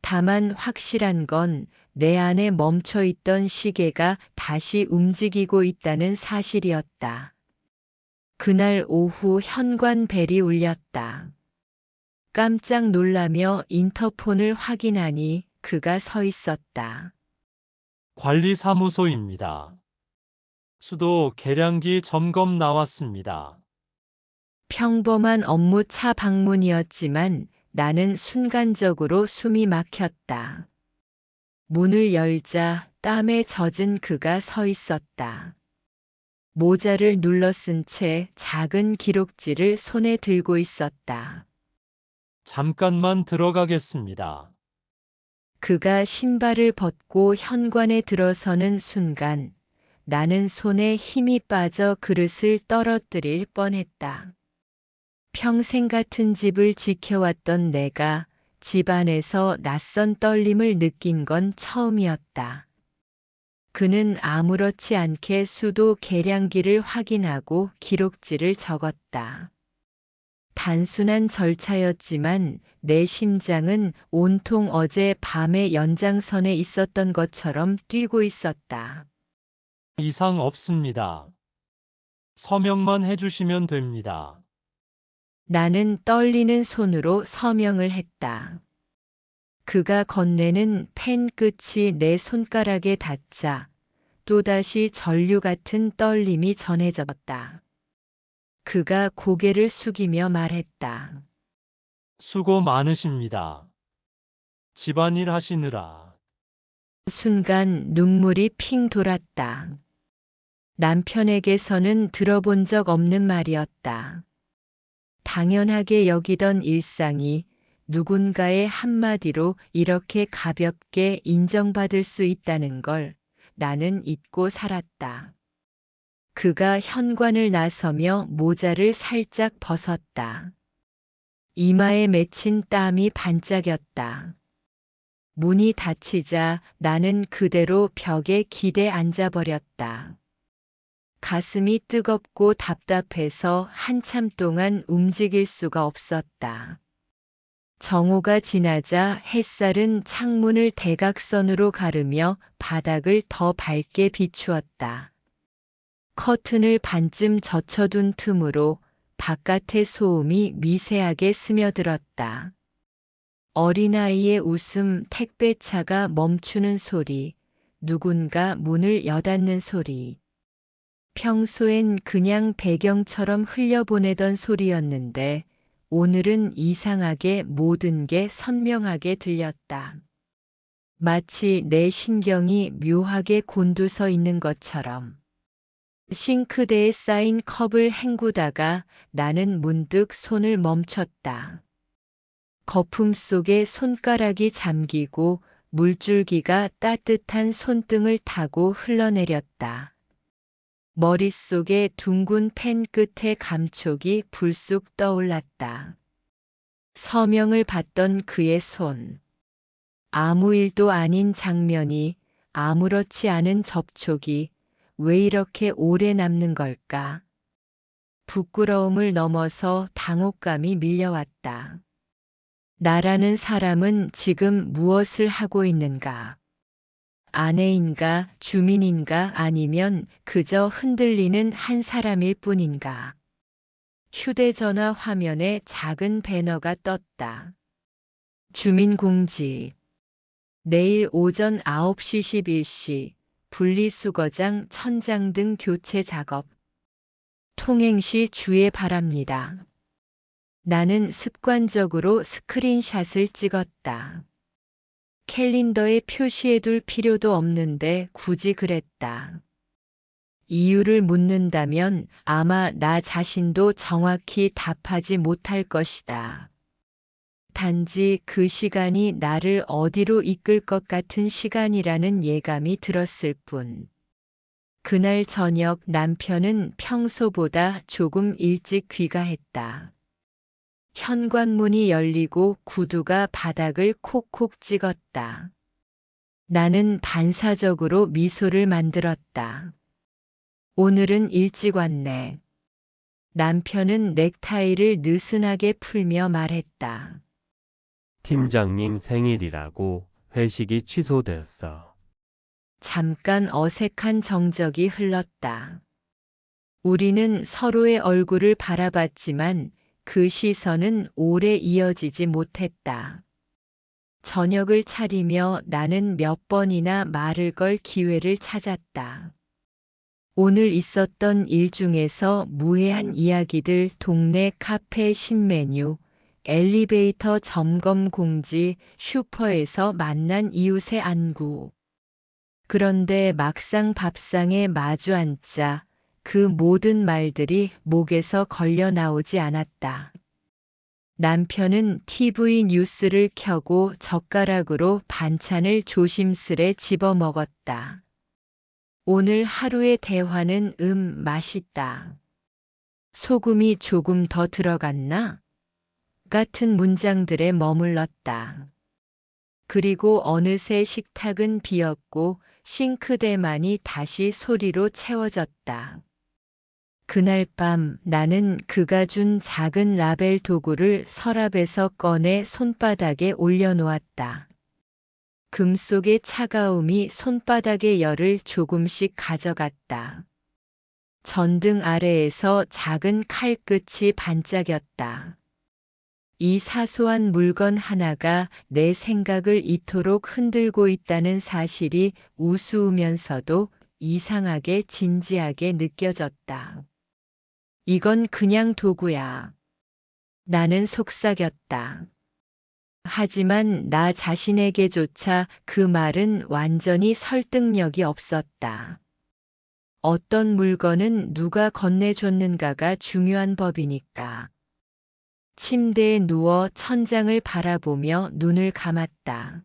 다만 확실한 건 내 안에 멈춰 있던 시계가 다시 움직이고 있다는 사실이었다. 그날 오후 현관벨이 울렸다. 깜짝 놀라며 인터폰을 확인하니 그가 서 있었다. 관리사무소입니다. 수도 계량기 점검 나왔습니다. 평범한 업무차 방문이었지만 나는 순간적으로 숨이 막혔다. 문을 열자 땀에 젖은 그가 서 있었다. 모자를 눌러 쓴 채 작은 기록지를 손에 들고 있었다. 잠깐만 들어가겠습니다. 그가 신발을 벗고 현관에 들어서는 순간 나는 손에 힘이 빠져 그릇을 떨어뜨릴 뻔했다. 평생 같은 집을 지켜왔던 내가 집 안에서 낯선 떨림을 느낀 건 처음이었다. 그는 아무렇지 않게 수도 계량기를 확인하고 기록지를 적었다. 단순한 절차였지만 내 심장은 온통 어제 밤의 연장선에 있었던 것처럼 뛰고 있었다. 이상 없습니다. 서명만 해주시면 됩니다. 나는 떨리는 손으로 서명을 했다. 그가 건네는 펜 끝이 내 손가락에 닿자 또다시 전류 같은 떨림이 전해졌다. 그가 고개를 숙이며 말했다. 수고 많으십니다. 집안일 하시느라. 순간 눈물이 핑 돌았다. 남편에게서는 들어본 적 없는 말이었다. 당연하게 여기던 일상이 누군가의 한마디로 이렇게 가볍게 인정받을 수 있다는 걸 나는 잊고 살았다. 그가 현관을 나서며 모자를 살짝 벗었다. 이마에 맺힌 땀이 반짝였다. 문이 닫히자 나는 그대로 벽에 기대 앉아버렸다. 가슴이 뜨겁고 답답해서 한참 동안 움직일 수가 없었다. 정오가 지나자 햇살은 창문을 대각선으로 가르며 바닥을 더 밝게 비추었다. 커튼을 반쯤 젖혀둔 틈으로 바깥의 소음이 미세하게 스며들었다. 어린아이의 웃음, 택배차가 멈추는 소리, 누군가 문을 여닫는 소리. 평소엔 그냥 배경처럼 흘려보내던 소리였는데 오늘은 이상하게 모든 게 선명하게 들렸다. 마치 내 신경이 묘하게 곤두서 있는 것처럼. 싱크대에 쌓인 컵을 헹구다가 나는 문득 손을 멈췄다. 거품 속에 손가락이 잠기고 물줄기가 따뜻한 손등을 타고 흘러내렸다. 머릿속에 둥근 펜 끝의 감촉이 불쑥 떠올랐다. 서명을 받던 그의 손. 아무 일도 아닌 장면이, 아무렇지 않은 접촉이 왜 이렇게 오래 남는 걸까? 부끄러움을 넘어서 당혹감이 밀려왔다. 나라는 사람은 지금 무엇을 하고 있는가? 아내인가, 주민인가, 아니면 그저 흔들리는 한 사람일 뿐인가? 휴대전화 화면에 작은 배너가 떴다. 주민공지. 내일 오전 9시 11시 분리수거장 천장 등 교체 작업. 통행 시 주의 바랍니다. 나는 습관적으로 스크린샷을 찍었다. 캘린더에 표시해둘 필요도 없는데 굳이 그랬다. 이유를 묻는다면 아마 나 자신도 정확히 답하지 못할 것이다. 단지 그 시간이 나를 어디로 이끌 것 같은 시간이라는 예감이 들었을 뿐. 그날 저녁 남편은 평소보다 조금 일찍 귀가했다. 현관문이 열리고 구두가 바닥을 콕콕 찍었다. 나는 반사적으로 미소를 만들었다. 오늘은 일찍 왔네. 남편은 넥타이를 느슨하게 풀며 말했다. 팀장님 생일이라고 회식이 취소됐어. 잠깐 어색한 정적이 흘렀다. 우리는 서로의 얼굴을 바라봤지만 그 시선은 오래 이어지지 못했다. 저녁을 차리며 나는 몇 번이나 말을 걸 기회를 찾았다. 오늘 있었던 일 중에서 무해한 이야기들, 동네 카페 신메뉴, 엘리베이터 점검 공지, 슈퍼에서 만난 이웃의 안구. 그런데 막상 밥상에 마주 앉자 그 모든 말들이 목에서 걸려 나오지 않았다. 남편은 TV 뉴스를 켜고 젓가락으로 반찬을 조심스레 집어 먹었다. 오늘 하루의 대화는 맛있다. 소금이 조금 더 들어갔나? 같은 문장들에 머물렀다. 그리고 어느새 식탁은 비었고 싱크대만이 다시 소리로 채워졌다. 그날 밤 나는 그가 준 작은 라벨 도구를 서랍에서 꺼내 손바닥에 올려놓았다. 금속의 차가움이 손바닥의 열을 조금씩 가져갔다. 전등 아래에서 작은 칼끝이 반짝였다. 이 사소한 물건 하나가 내 생각을 이토록 흔들고 있다는 사실이 우스우면서도 이상하게 진지하게 느껴졌다. 이건 그냥 도구야. 나는 속삭였다. 하지만 나 자신에게조차 그 말은 완전히 설득력이 없었다. 어떤 물건은 누가 건네줬는가가 중요한 법이니까. 침대에 누워 천장을 바라보며 눈을 감았다.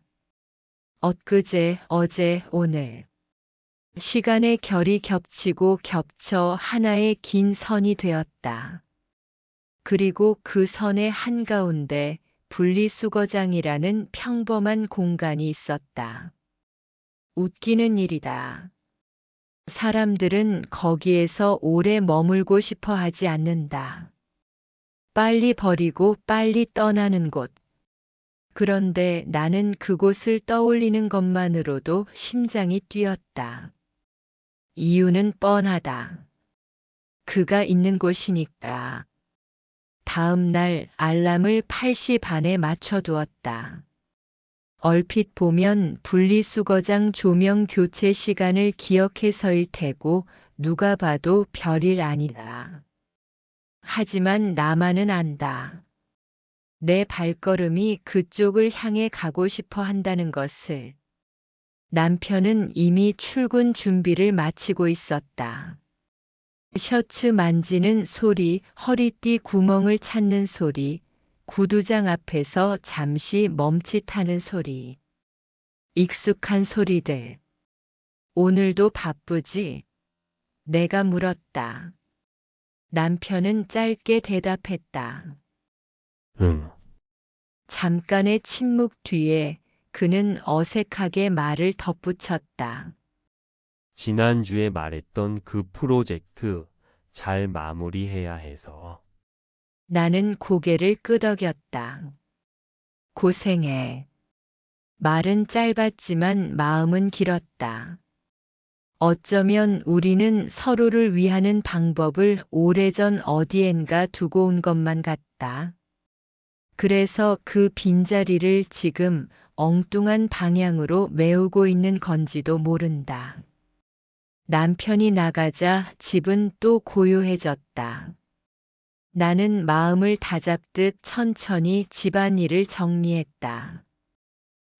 엊그제, 어제, 오늘. 시간의 결이 겹치고 겹쳐 하나의 긴 선이 되었다. 그리고 그 선의 한가운데 분리수거장이라는 평범한 공간이 있었다. 웃기는 일이다. 사람들은 거기에서 오래 머물고 싶어 하지 않는다. 빨리 버리고 빨리 떠나는 곳. 그런데 나는 그곳을 떠올리는 것만으로도 심장이 뛰었다. 이유는 뻔하다. 그가 있는 곳이니까. 다음 날 알람을 8시 반에 맞춰두었다. 얼핏 보면 분리수거장 조명 교체 시간을 기억해서일 테고 누가 봐도 별일 아니다. 하지만 나만은 안다. 내 발걸음이 그쪽을 향해 가고 싶어 한다는 것을. 남편은 이미 출근 준비를 마치고 있었다. 셔츠 만지는 소리, 허리띠 구멍을 찾는 소리, 구두장 앞에서 잠시 멈칫하는 소리. 익숙한 소리들. 오늘도 바쁘지? 내가 물었다. 남편은 짧게 대답했다. 응. 잠깐의 침묵 뒤에 그는 어색하게 말을 덧붙였다. 지난주에 말했던 그 프로젝트 잘 마무리해야 해서. 나는 고개를 끄덕였다. 고생해. 말은 짧았지만 마음은 길었다. 어쩌면 우리는 서로를 위하는 방법을 오래전 어디엔가 두고 온 것만 같다. 그래서 그 빈자리를 지금 엉뚱한 방향으로 메우고 있는 건지도 모른다. 남편이 나가자 집은 또 고요해졌다. 나는 마음을 다잡듯 천천히 집안일을 정리했다.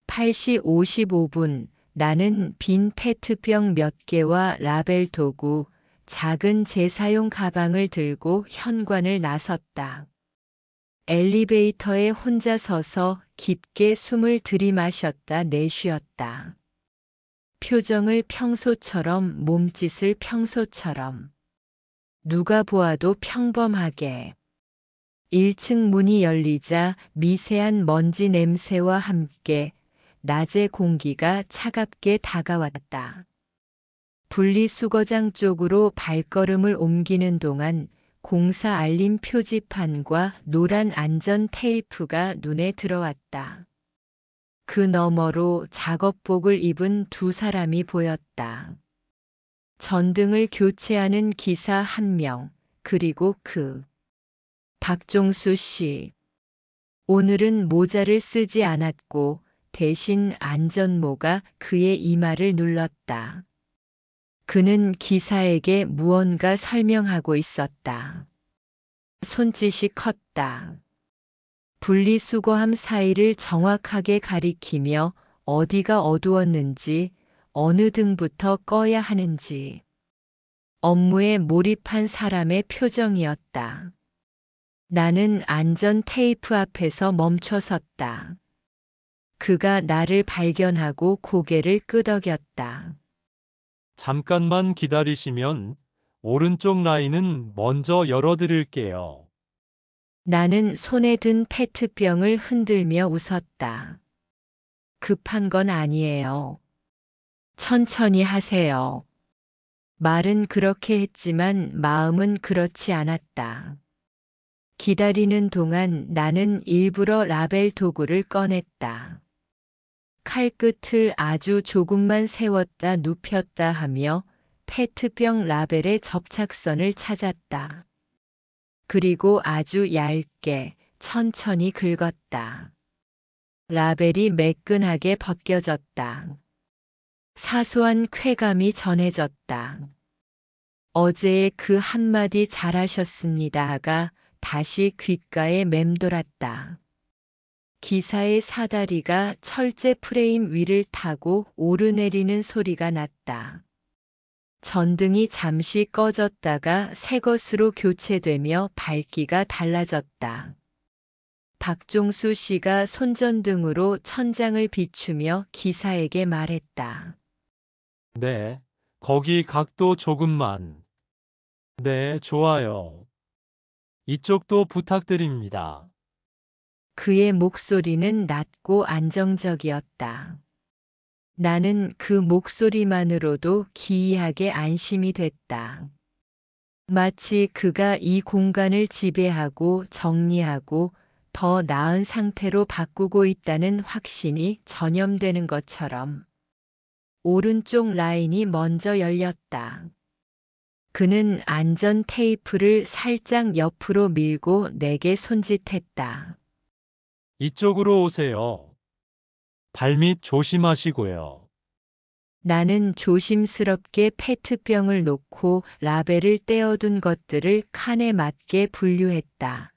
8시 55분 나는 빈 페트병 몇 개와 라벨 도구, 작은 재사용 가방을 들고 현관을 나섰다. 엘리베이터에 혼자 서서 깊게 숨을 들이마셨다 내쉬었다. 표정을 평소처럼, 몸짓을 평소처럼. 누가 보아도 평범하게. 1층 문이 열리자 미세한 먼지 냄새와 함께 낮의 공기가 차갑게 다가왔다. 분리수거장 쪽으로 발걸음을 옮기는 동안 공사 알림 표지판과 노란 안전 테이프가 눈에 들어왔다. 그 너머로 작업복을 입은 두 사람이 보였다. 전등을 교체하는 기사 1명, 그리고 박종수 씨. 오늘은 모자를 쓰지 않았고 대신 안전모가 그의 이마를 눌렀다. 그는 기사에게 무언가 설명하고 있었다. 손짓이 컸다. 분리수거함 사이를 정확하게 가리키며 어디가 어두웠는지, 어느 등부터 꺼야 하는지. 업무에 몰입한 사람의 표정이었다. 나는 안전 테이프 앞에서 멈춰섰다. 그가 나를 발견하고 고개를 끄덕였다. 잠깐만 기다리시면 오른쪽 라인은 먼저 열어드릴게요. 나는 손에 든 페트병을 흔들며 웃었다. 급한 건 아니에요. 천천히 하세요. 말은 그렇게 했지만 마음은 그렇지 않았다. 기다리는 동안 나는 일부러 라벨 도구를 꺼냈다. 칼끝을 아주 조금만 세웠다 눕혔다 하며 페트병 라벨의 접착선을 찾았다. 그리고 아주 얇게 천천히 긁었다. 라벨이 매끈하게 벗겨졌다. 사소한 쾌감이 전해졌다. 어제의 그 한마디 잘하셨습니다가 다시 귓가에 맴돌았다. 기사의 사다리가 철제 프레임 위를 타고 오르내리는 소리가 났다. 전등이 잠시 꺼졌다가 새 것으로 교체되며 밝기가 달라졌다. 박종수 씨가 손전등으로 천장을 비추며 기사에게 말했다. 네, 거기 각도 조금만. 네, 좋아요. 이쪽도 부탁드립니다. 그의 목소리는 낮고 안정적이었다. 나는 그 목소리만으로도 기이하게 안심이 됐다. 마치 그가 이 공간을 지배하고 정리하고 더 나은 상태로 바꾸고 있다는 확신이 전염되는 것처럼. 오른쪽 라인이 먼저 열렸다. 그는 안전 테이프를 살짝 옆으로 밀고 내게 손짓했다. 이쪽으로 오세요. 발밑 조심하시고요. 나는 조심스럽게 페트병을 놓고 라벨을 떼어둔 것들을 칸에 맞게 분류했다.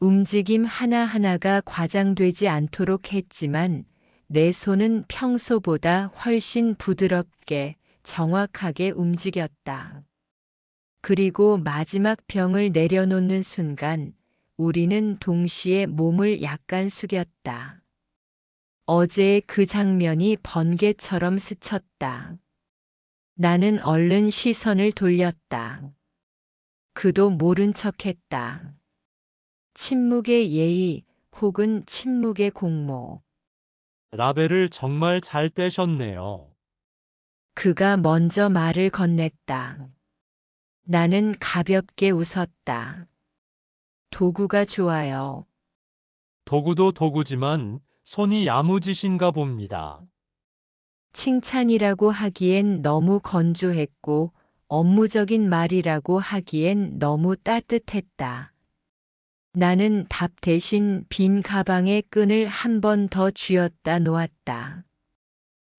움직임 하나하나가 과장되지 않도록 했지만 내 손은 평소보다 훨씬 부드럽게, 정확하게 움직였다. 그리고 마지막 병을 내려놓는 순간 우리는 동시에 몸을 약간 숙였다. 어제의 그 장면이 번개처럼 스쳤다. 나는 얼른 시선을 돌렸다. 그도 모른 척했다. 침묵의 예의 혹은 침묵의 공모. 라벨을 정말 잘 떼셨네요. 그가 먼저 말을 건넸다. 나는 가볍게 웃었다. 도구가 좋아요. 도구도 도구지만 손이 야무지신가 봅니다. 칭찬이라고 하기엔 너무 건조했고 업무적인 말이라고 하기엔 너무 따뜻했다. 나는 답 대신 빈 가방의 끈을 한 번 더 쥐었다 놓았다.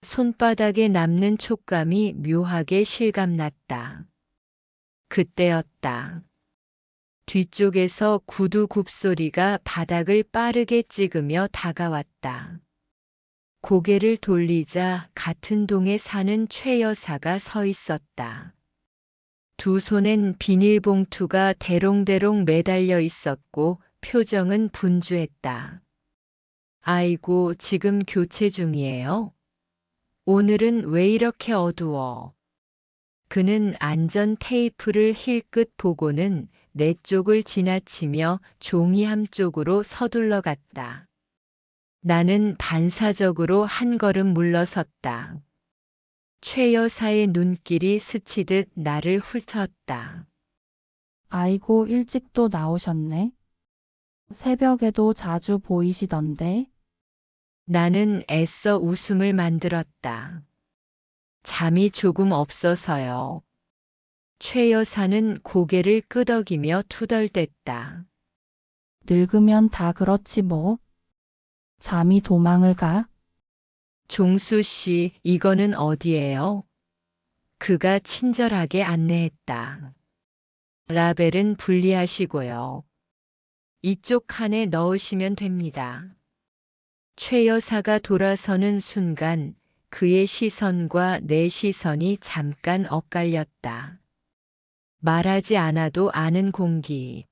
손바닥에 남는 촉감이 묘하게 실감났다. 그때였다. 뒤쪽에서 구두 굽소리가 바닥을 빠르게 찍으며 다가왔다. 고개를 돌리자 같은 동에 사는 최 여사가 서 있었다. 두 손엔 비닐봉투가 대롱대롱 매달려 있었고 표정은 분주했다. 아이고, 지금 교체 중이에요? 오늘은 왜 이렇게 어두워? 그는 안전 테이프를 힐끗 보고는 내 쪽을 지나치며 종이함 쪽으로 서둘러 갔다. 나는 반사적으로 한 걸음 물러섰다. 최 여사의 눈길이 스치듯 나를 훑었다. 아이고, 일찍도 나오셨네. 새벽에도 자주 보이시던데. 나는 애써 웃음을 만들었다. 잠이 조금 없어서요. 최 여사는 고개를 끄덕이며 투덜댔다. 늙으면 다 그렇지 뭐. 잠이 도망을 가? 종수 씨, 이거는 어디예요? 그가 친절하게 안내했다. 라벨은 분리하시고요. 이쪽 칸에 넣으시면 됩니다. 최 여사가 돌아서는 순간 그의 시선과 내 시선이 잠깐 엇갈렸다. 말하지 않아도 아는 공기.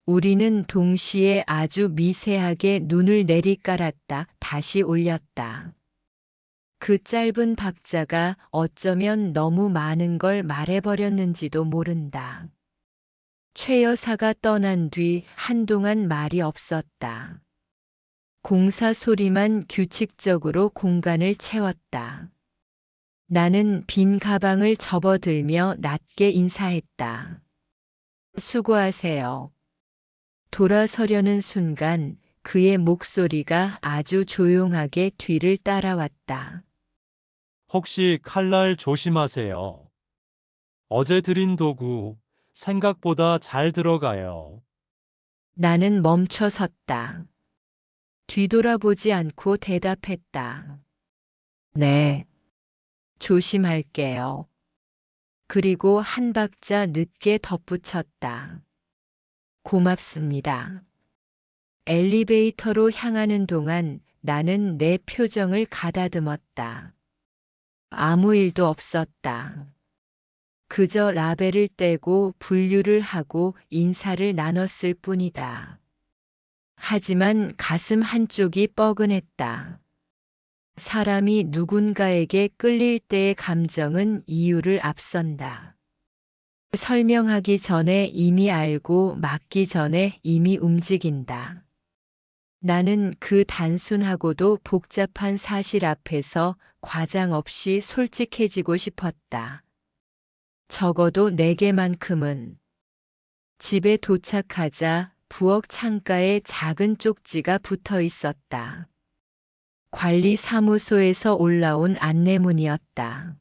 우리는 동시에 아주 미세하게 눈을 내리깔았다 다시 올렸다. 그 짧은 박자가 어쩌면 너무 많은 걸 말해버렸는지도 모른다. 최 여사가 떠난 뒤 한동안 말이 없었다. 공사 소리만 규칙적으로 공간을 채웠다. 나는 빈 가방을 접어들며 낮게 인사했다. 수고하세요. 돌아서려는 순간 그의 목소리가 아주 조용하게 뒤를 따라왔다. 혹시 칼날 조심하세요. 어제 드린 도구 생각보다 잘 들어가요. 나는 멈춰 섰다. 뒤돌아보지 않고 대답했다. 네. 조심할게요. 그리고 한 박자 늦게 덧붙였다. 고맙습니다. 엘리베이터로 향하는 동안 나는 내 표정을 가다듬었다. 아무 일도 없었다. 그저 라벨을 떼고 분류를 하고 인사를 나눴을 뿐이다. 하지만 가슴 한쪽이 뻐근했다. 사람이 누군가에게 끌릴 때의 감정은 이유를 앞선다. 설명하기 전에 이미 알고 막기 전에 이미 움직인다. 나는 그 단순하고도 복잡한 사실 앞에서 과장 없이 솔직해지고 싶었다. 적어도 내게만큼은. 집에 도착하자 부엌 창가에 작은 쪽지가 붙어 있었다. 관리사무소에서 올라온 안내문이었다.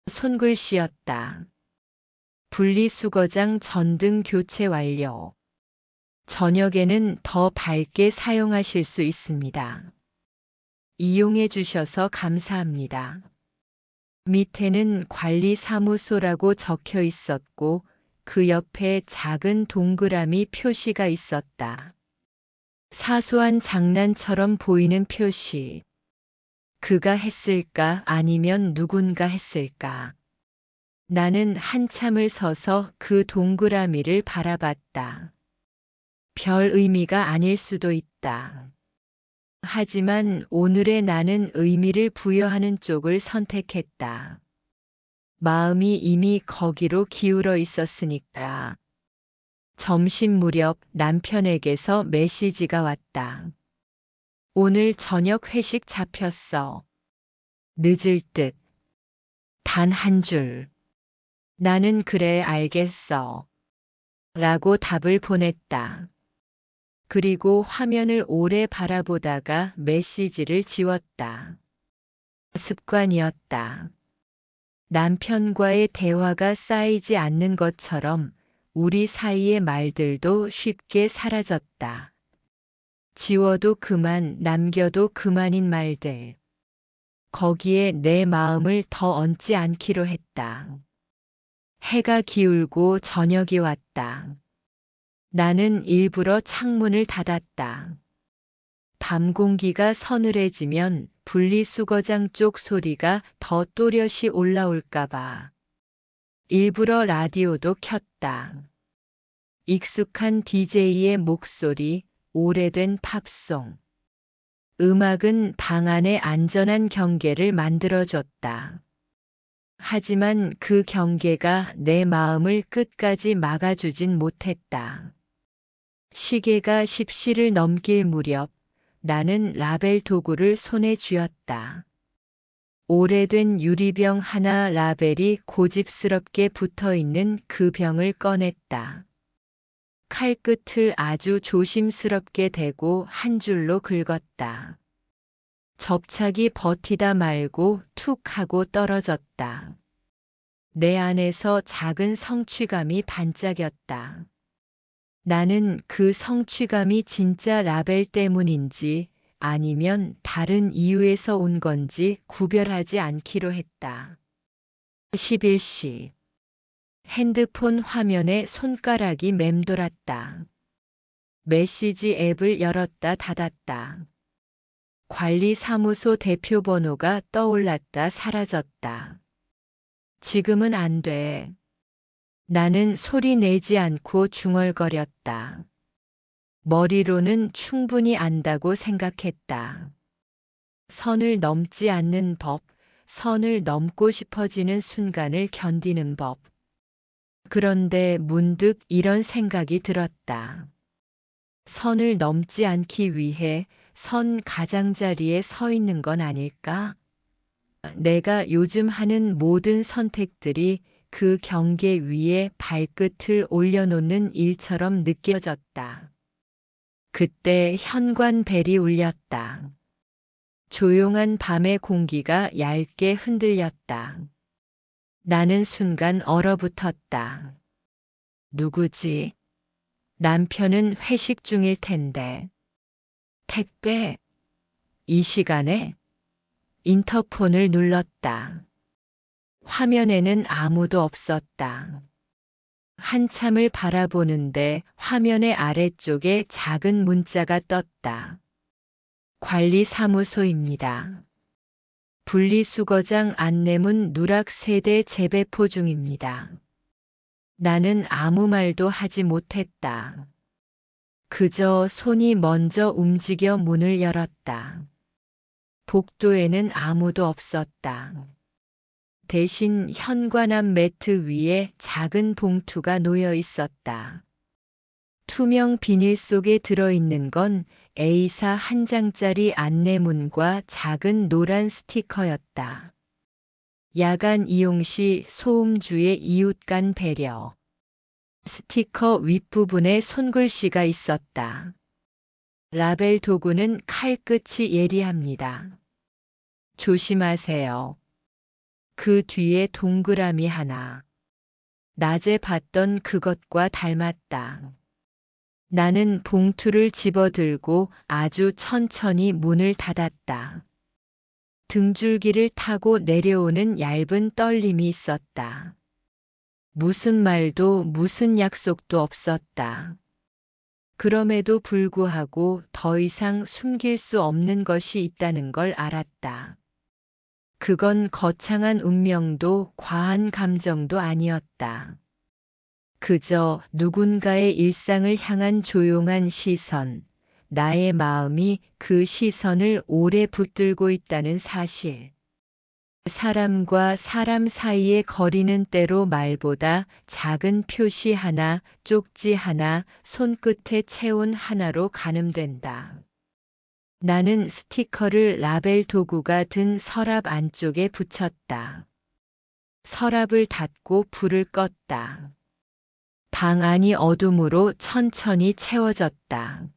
손글씨였다. 분리수거장 전등 교체 완료. 저녁에는 더 밝게 사용하실 수 있습니다. 이용해 주셔서 감사합니다. 밑에는 관리사무소라고 적혀 있었고 그 옆에 작은 동그라미 표시가 있었다. 사소한 장난처럼 보이는 표시. 그가 했을까 아니면 누군가 했을까? 나는 한참을 서서 그 동그라미를 바라봤다. 별 의미가 아닐 수도 있다. 하지만 오늘의 나는 의미를 부여하는 쪽을 선택했다. 마음이 이미 거기로 기울어 있었으니까. 점심 무렵 남편에게서 메시지가 왔다. 오늘 저녁 회식 잡혔어. 늦을 듯. 단 한 줄. 나는 그래 알겠어. 라고 답을 보냈다. 그리고 화면을 오래 바라보다가 메시지를 지웠다. 습관이었다. 남편과의 대화가 쌓이지 않는 것처럼 우리 사이의 말들도 쉽게 사라졌다. 지워도 그만, 남겨도 그만인 말들. 거기에 내 마음을 더 얹지 않기로 했다. 해가 기울고 저녁이 왔다. 나는 일부러 창문을 닫았다. 밤 공기가 서늘해지면 분리수거장 쪽 소리가 더 또렷이 올라올까봐. 일부러 라디오도 켰다. 익숙한 DJ의 목소리, 오래된 팝송. 음악은 방 안의 안전한 경계를 만들어줬다. 하지만 그 경계가 내 마음을 끝까지 막아주진 못했다. 시계가 10시를 넘길 무렵 나는 라벨 도구를 손에 쥐었다. 오래된 유리병 하나 라벨이 고집스럽게 붙어있는 그 병을 꺼냈다. 칼끝을 아주 조심스럽게 대고 한 줄로 긁었다. 접착이 버티다 말고 툭 하고 떨어졌다. 내 안에서 작은 성취감이 반짝였다. 나는 그 성취감이 진짜 라벨 때문인지 아니면 다른 이유에서 온 건지 구별하지 않기로 했다. 11시. 핸드폰 화면에 손가락이 맴돌았다. 메시지 앱을 열었다 닫았다. 관리사무소 대표 번호가 떠올랐다 사라졌다. 지금은 안 돼. 나는 소리 내지 않고 중얼거렸다. 머리로는 충분히 안다고 생각했다. 선을 넘지 않는 법, 선을 넘고 싶어지는 순간을 견디는 법. 그런데 문득 이런 생각이 들었다. 선을 넘지 않기 위해 선 가장자리에 서 있는 건 아닐까? 내가 요즘 하는 모든 선택들이 그 경계 위에 발끝을 올려놓는 일처럼 느껴졌다. 그때 현관벨이 울렸다. 조용한 밤의 공기가 얇게 흔들렸다. 나는 순간 얼어붙었다. 누구지? 남편은 회식 중일 텐데. 택배? 이 시간에? 인터폰을 눌렀다. 화면에는 아무도 없었다. 한참을 바라보는데 화면의 아래쪽에 작은 문자가 떴다. 관리사무소입니다. 분리수거장 안내문 누락 세대 재배포 중입니다. 나는 아무 말도 하지 못했다. 그저 손이 먼저 움직여 문을 열었다. 복도에는 아무도 없었다. 대신 현관앞 매트 위에 작은 봉투가 놓여 있었다. 투명 비닐 속에 들어있는 건 A사 한 장짜리 안내문과 작은 노란 스티커였다. 야간 이용 시 소음주의 이웃 간 배려. 스티커 윗부분에 손글씨가 있었다. 라벨 도구는 칼끝이 예리합니다. 조심하세요. 그 뒤에 동그라미 하나. 낮에 봤던 그것과 닮았다. 나는 봉투를 집어들고 아주 천천히 문을 닫았다. 등줄기를 타고 내려오는 얇은 떨림이 있었다. 무슨 말도 무슨 약속도 없었다. 그럼에도 불구하고 더 이상 숨길 수 없는 것이 있다는 걸 알았다. 그건 거창한 운명도 과한 감정도 아니었다. 그저 누군가의 일상을 향한 조용한 시선, 나의 마음이 그 시선을 오래 붙들고 있다는 사실. 사람과 사람 사이의 거리는 때로 말보다 작은 표시 하나, 쪽지 하나, 손끝에 체온 하나로 가늠된다. 나는 스티커를 라벨 도구가 든 서랍 안쪽에 붙였다. 서랍을 닫고 불을 껐다. 방 안이 어둠으로 천천히 채워졌다.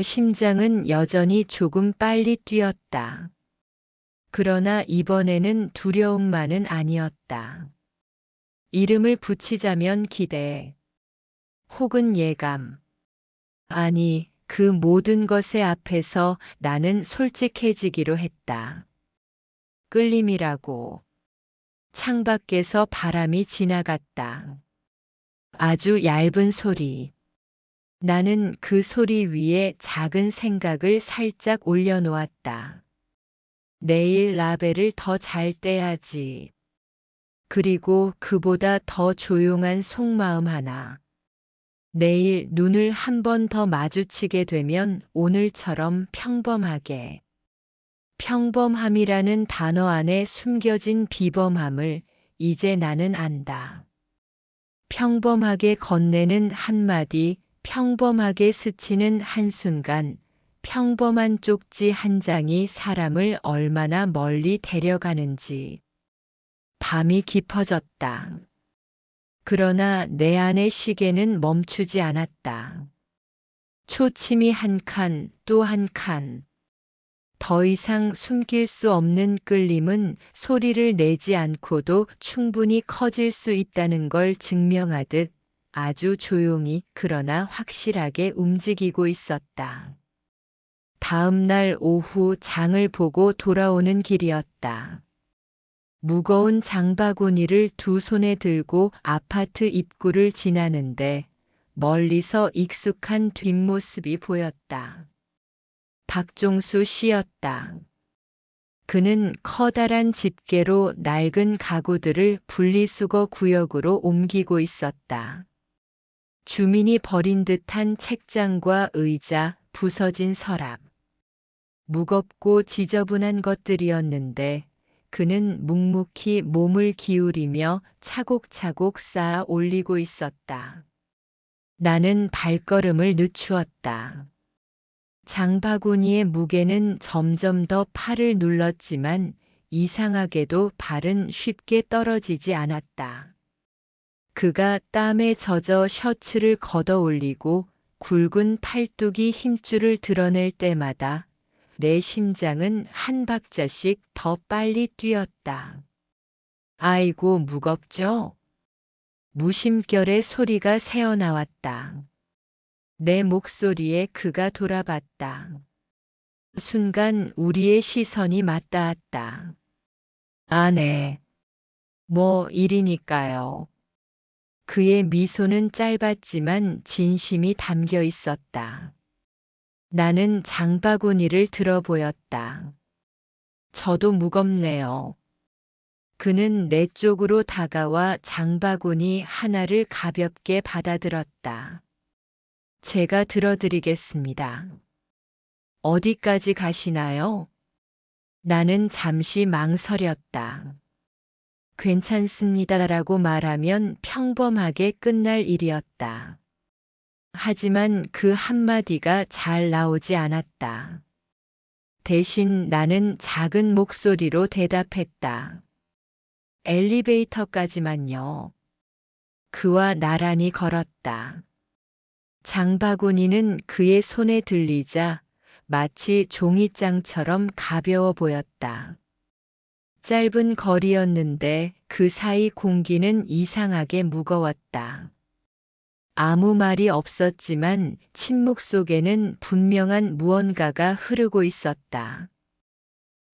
심장은 여전히 조금 빨리 뛰었다. 그러나 이번에는 두려움만은 아니었다. 이름을 붙이자면 기대, 혹은 예감. 아니, 그 모든 것의 앞에서 나는 솔직해지기로 했다. 끌림이라고. 창밖에서 바람이 지나갔다. 아주 얇은 소리. 나는 그 소리 위에 작은 생각을 살짝 올려놓았다. 내일 라벨을 더 잘 떼야지. 그리고 그보다 더 조용한 속마음 하나. 내일 눈을 한 번 더 마주치게 되면 오늘처럼 평범하게. 평범함이라는 단어 안에 숨겨진 비범함을 이제 나는 안다. 평범하게 건네는 한마디, 평범하게 스치는 한순간, 평범한 쪽지 한 장이 사람을 얼마나 멀리 데려가는지. 밤이 깊어졌다. 그러나 내 안의 시계는 멈추지 않았다. 초침이 한 칸, 또 한 칸. 더 이상 숨길 수 없는 끌림은 소리를 내지 않고도 충분히 커질 수 있다는 걸 증명하듯 아주 조용히 그러나 확실하게 움직이고 있었다. 다음 날 오후 장을 보고 돌아오는 길이었다. 무거운 장바구니를 두 손에 들고 아파트 입구를 지나는데 멀리서 익숙한 뒷모습이 보였다. 박종수 씨였다. 그는 커다란 집게로 낡은 가구들을 분리수거 구역으로 옮기고 있었다. 주민이 버린 듯한 책장과 의자, 부서진 서랍. 무겁고 지저분한 것들이었는데 그는 묵묵히 몸을 기울이며 차곡차곡 쌓아 올리고 있었다. 나는 발걸음을 늦추었다. 장바구니의 무게는 점점 더 팔을 눌렀지만 이상하게도 발은 쉽게 떨어지지 않았다. 그가 땀에 젖어 셔츠를 걷어 올리고 굵은 팔뚝이 힘줄을 드러낼 때마다 내 심장은 한 박자씩 더 빨리 뛰었다. 아이고 무겁죠? 무심결에 소리가 새어나왔다. 내 목소리에 그가 돌아봤다. 순간 우리의 시선이 맞닿았다. 아, 네. 뭐 일이니까요. 그의 미소는 짧았지만 진심이 담겨 있었다. 나는 장바구니를 들어 보였다. 저도 무겁네요. 그는 내 쪽으로 다가와 장바구니 하나를 가볍게 받아들었다. 제가 들어드리겠습니다. 어디까지 가시나요? 나는 잠시 망설였다. 괜찮습니다라고 말하면 평범하게 끝날 일이었다. 하지만 그 한마디가 잘 나오지 않았다. 대신 나는 작은 목소리로 대답했다. 엘리베이터까지만요. 그와 나란히 걸었다. 장바구니는 그의 손에 들리자 마치 종이장처럼 가벼워 보였다. 짧은 거리였는데 그 사이 공기는 이상하게 무거웠다. 아무 말이 없었지만 침묵 속에는 분명한 무언가가 흐르고 있었다.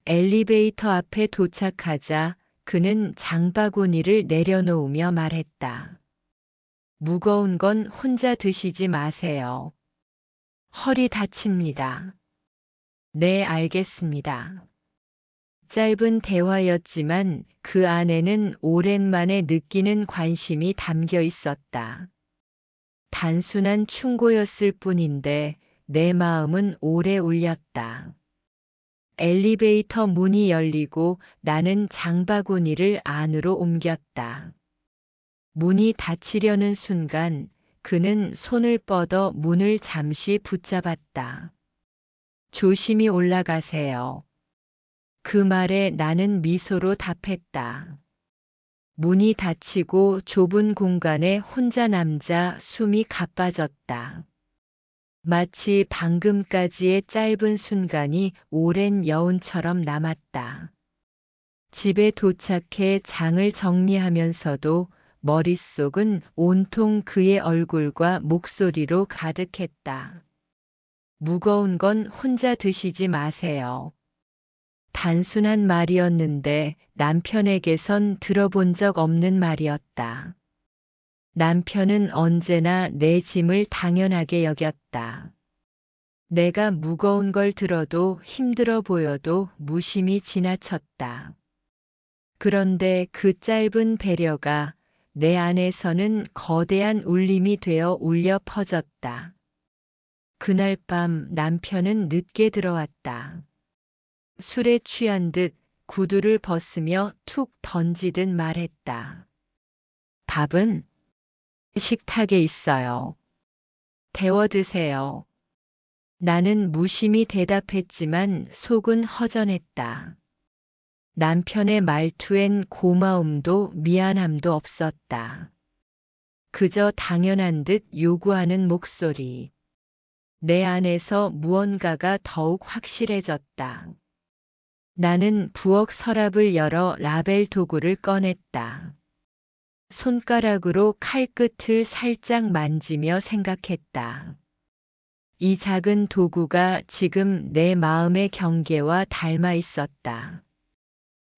엘리베이터 앞에 도착하자 그는 장바구니를 내려놓으며 말했다. 무거운 건 혼자 드시지 마세요. 허리 다칩니다. 네, 알겠습니다. 짧은 대화였지만 그 안에는 오랜만에 느끼는 관심이 담겨 있었다. 단순한 충고였을 뿐인데 내 마음은 오래 울렸다. 엘리베이터 문이 열리고 나는 장바구니를 안으로 옮겼다. 문이 닫히려는 순간 그는 손을 뻗어 문을 잠시 붙잡았다. 조심히 올라가세요. 그 말에 나는 미소로 답했다. 문이 닫히고 좁은 공간에 혼자 남자 숨이 가빠졌다. 마치 방금까지의 짧은 순간이 오랜 여운처럼 남았다. 집에 도착해 장을 정리하면서도 머릿속은 온통 그의 얼굴과 목소리로 가득했다. 무거운 건 혼자 드시지 마세요. 단순한 말이었는데 남편에게선 들어본 적 없는 말이었다. 남편은 언제나 내 짐을 당연하게 여겼다. 내가 무거운 걸 들어도 힘들어 보여도 무심히 지나쳤다. 그런데 그 짧은 배려가 내 안에서는 거대한 울림이 되어 울려 퍼졌다. 그날 밤 남편은 늦게 들어왔다. 술에 취한 듯 구두를 벗으며 툭 던지듯 말했다. 밥은? 식탁에 있어요. 데워 드세요. 나는 무심히 대답했지만 속은 허전했다. 남편의 말투엔 고마움도 미안함도 없었다. 그저 당연한 듯 요구하는 목소리. 내 안에서 무언가가 더욱 확실해졌다. 나는 부엌 서랍을 열어 라벨 도구를 꺼냈다. 손가락으로 칼끝을 살짝 만지며 생각했다. 이 작은 도구가 지금 내 마음의 경계와 닮아 있었다.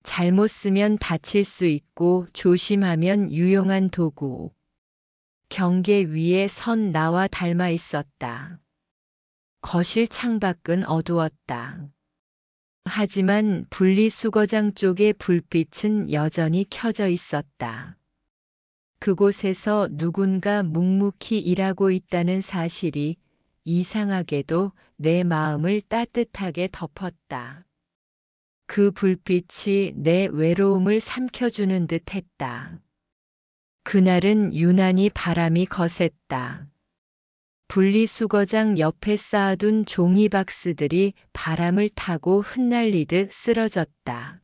잘못 쓰면 다칠 수 있고 조심하면 유용한 도구. 경계 위에 선 나와 닮아 있었다. 거실 창밖은 어두웠다. 하지만 분리수거장 쪽의 불빛은 여전히 켜져 있었다. 그곳에서 누군가 묵묵히 일하고 있다는 사실이 이상하게도 내 마음을 따뜻하게 덮었다. 그 불빛이 내 외로움을 삼켜주는 듯 했다. 그날은 유난히 바람이 거셌다. 분리수거장 옆에 쌓아둔 종이박스들이 바람을 타고 흩날리듯 쓰러졌다.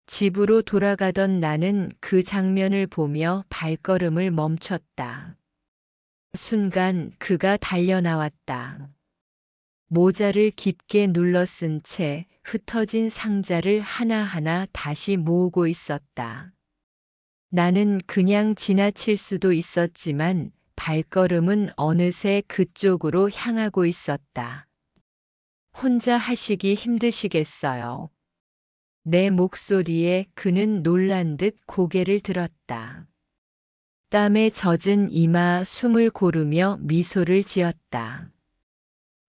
집으로 돌아가던 나는 그 장면을 보며 발걸음을 멈췄다. 순간 그가 달려나왔다. 모자를 깊게 눌러 쓴 채 흩어진 상자를 하나하나 다시 모으고 있었다. 나는 그냥 지나칠 수도 있었지만 발걸음은 어느새 그쪽으로 향하고 있었다. 혼자 하시기 힘드시겠어요. 내 목소리에 그는 놀란 듯 고개를 들었다. 땀에 젖은 이마 숨을 고르며 미소를 지었다.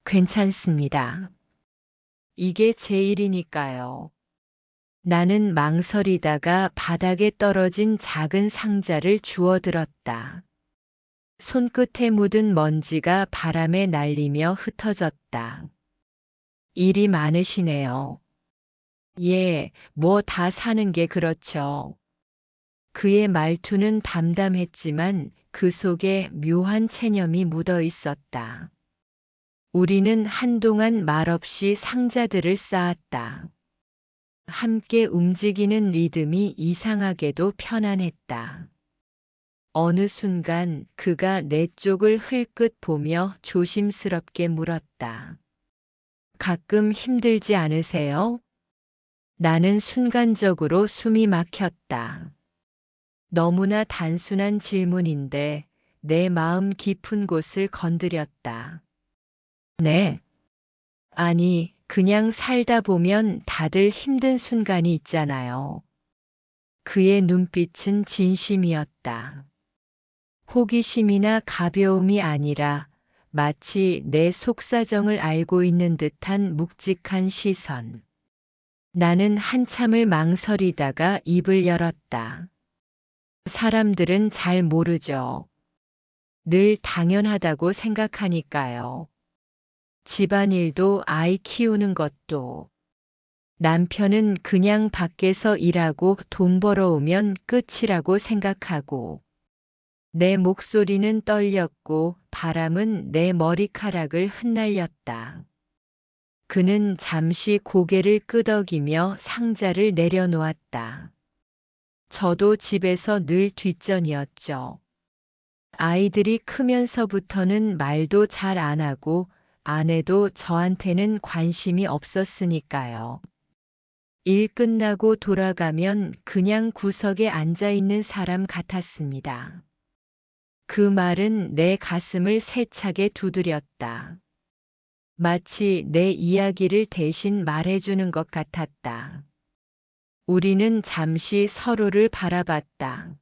괜찮습니다. 이게 제 일이니까요. 나는 망설이다가 바닥에 떨어진 작은 상자를 주워들었다. 손끝에 묻은 먼지가 바람에 날리며 흩어졌다. 일이 많으시네요. 예, 뭐 다 사는 게 그렇죠. 그의 말투는 담담했지만 그 속에 묘한 체념이 묻어 있었다. 우리는 한동안 말없이 상자들을 쌓았다. 함께 움직이는 리듬이 이상하게도 편안했다. 어느 순간 그가 내 쪽을 흘끗 보며 조심스럽게 물었다. 가끔 힘들지 않으세요? 나는 순간적으로 숨이 막혔다. 너무나 단순한 질문인데 내 마음 깊은 곳을 건드렸다. 네. 아니, 그냥 살다 보면 다들 힘든 순간이 있잖아요. 그의 눈빛은 진심이었다. 호기심이나 가벼움이 아니라 마치 내 속사정을 알고 있는 듯한 묵직한 시선. 나는 한참을 망설이다가 입을 열었다. 사람들은 잘 모르죠. 늘 당연하다고 생각하니까요. 집안일도 아이 키우는 것도. 남편은 그냥 밖에서 일하고 돈 벌어오면 끝이라고 생각하고. 내 목소리는 떨렸고 바람은 내 머리카락을 흩날렸다. 그는 잠시 고개를 끄덕이며 상자를 내려놓았다. 저도 집에서 늘 뒷전이었죠. 아이들이 크면서부터는 말도 잘 안 하고 아내도 저한테는 관심이 없었으니까요. 일 끝나고 돌아가면 그냥 구석에 앉아 있는 사람 같았습니다. 그 말은 내 가슴을 세차게 두드렸다. 마치 내 이야기를 대신 말해주는 것 같았다. 우리는 잠시 서로를 바라봤다.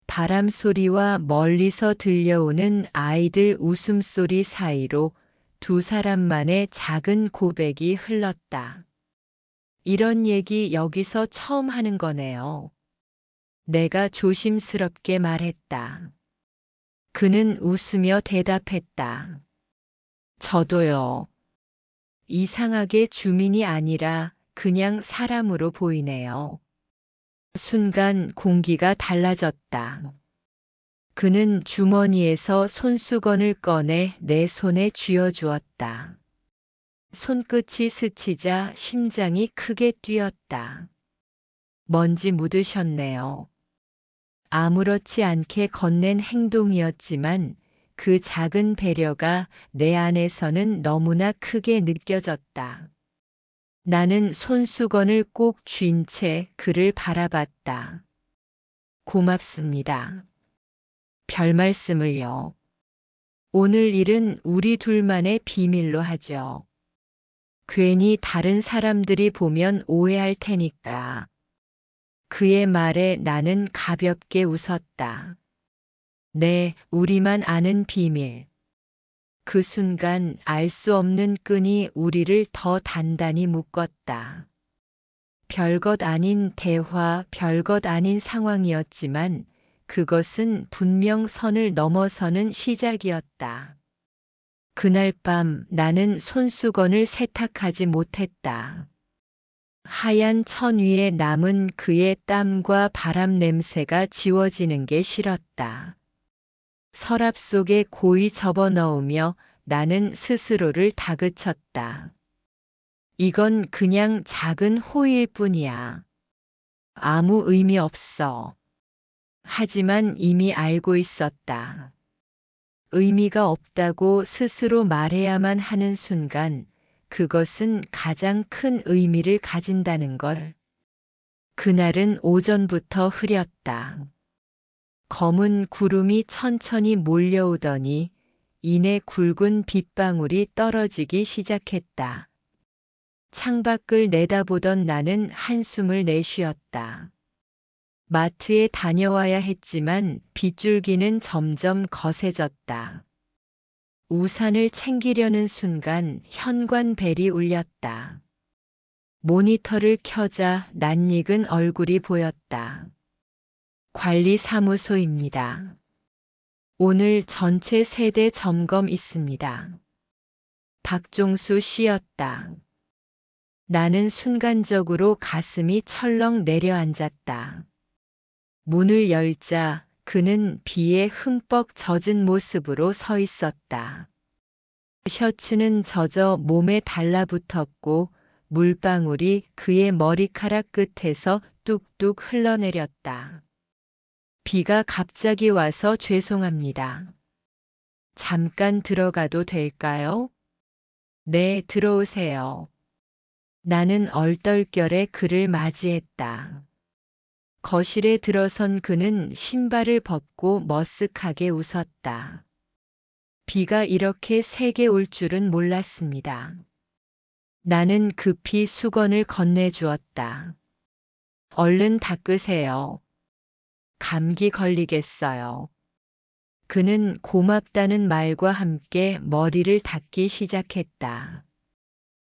바람 소리와 멀리서 들려오는 아이들 웃음소리 사이로 두 사람만의 작은 고백이 흘렀다. 이런 얘기 여기서 처음 하는 거네요. 내가 조심스럽게 말했다. 그는 웃으며 대답했다. 저도요. 이상하게 주민이 아니라 그냥 사람으로 보이네요. 순간 공기가 달라졌다. 그는 주머니에서 손수건을 꺼내 내 손에 쥐어주었다. 손끝이 스치자 심장이 크게 뛰었다. 먼지 묻으셨네요. 아무렇지 않게 건넨 행동이었지만 그 작은 배려가 내 안에서는 너무나 크게 느껴졌다. 나는 손수건을 꼭 쥔 채 그를 바라봤다. 고맙습니다. 별 말씀을요. 오늘 일은 우리 둘만의 비밀로 하죠. 괜히 다른 사람들이 보면 오해할 테니까. 그의 말에 나는 가볍게 웃었다. 네, 우리만 아는 비밀. 그 순간 알 수 없는 끈이 우리를 더 단단히 묶었다. 별것 아닌 대화, 별것 아닌 상황이었지만 그것은 분명 선을 넘어서는 시작이었다. 그날 밤 나는 손수건을 세탁하지 못했다. 하얀 천 위에 남은 그의 땀과 바람 냄새가 지워지는 게 싫었다. 서랍 속에 고이 접어넣으며 나는 스스로를 다그쳤다. 이건 그냥 작은 호의일 뿐이야. 아무 의미 없어. 하지만 이미 알고 있었다. 의미가 없다고 스스로 말해야만 하는 순간 그것은 가장 큰 의미를 가진다는 걸. 그날은 오전부터 흐렸다. 검은 구름이 천천히 몰려오더니 이내 굵은 빗방울이 떨어지기 시작했다. 창밖을 내다보던 나는 한숨을 내쉬었다. 마트에 다녀와야 했지만 빗줄기는 점점 거세졌다. 우산을 챙기려는 순간 현관벨이 울렸다. 모니터를 켜자 낯익은 얼굴이 보였다. 관리사무소입니다. 오늘 전체 세대 점검 있습니다. 박종수 씨였다. 나는 순간적으로 가슴이 철렁 내려앉았다. 문을 열자 그는 비에 흠뻑 젖은 모습으로 서 있었다. 셔츠는 젖어 몸에 달라붙었고 물방울이 그의 머리카락 끝에서 뚝뚝 흘러내렸다. 비가 갑자기 와서 죄송합니다. 잠깐 들어가도 될까요? 네, 들어오세요. 나는 얼떨결에 그를 맞이했다. 거실에 들어선 그는 신발을 벗고 머쓱하게 웃었다. 비가 이렇게 세게 올 줄은 몰랐습니다. 나는 급히 수건을 건네주었다. 얼른 닦으세요. 감기 걸리겠어요. 그는 고맙다는 말과 함께 머리를 닦기 시작했다.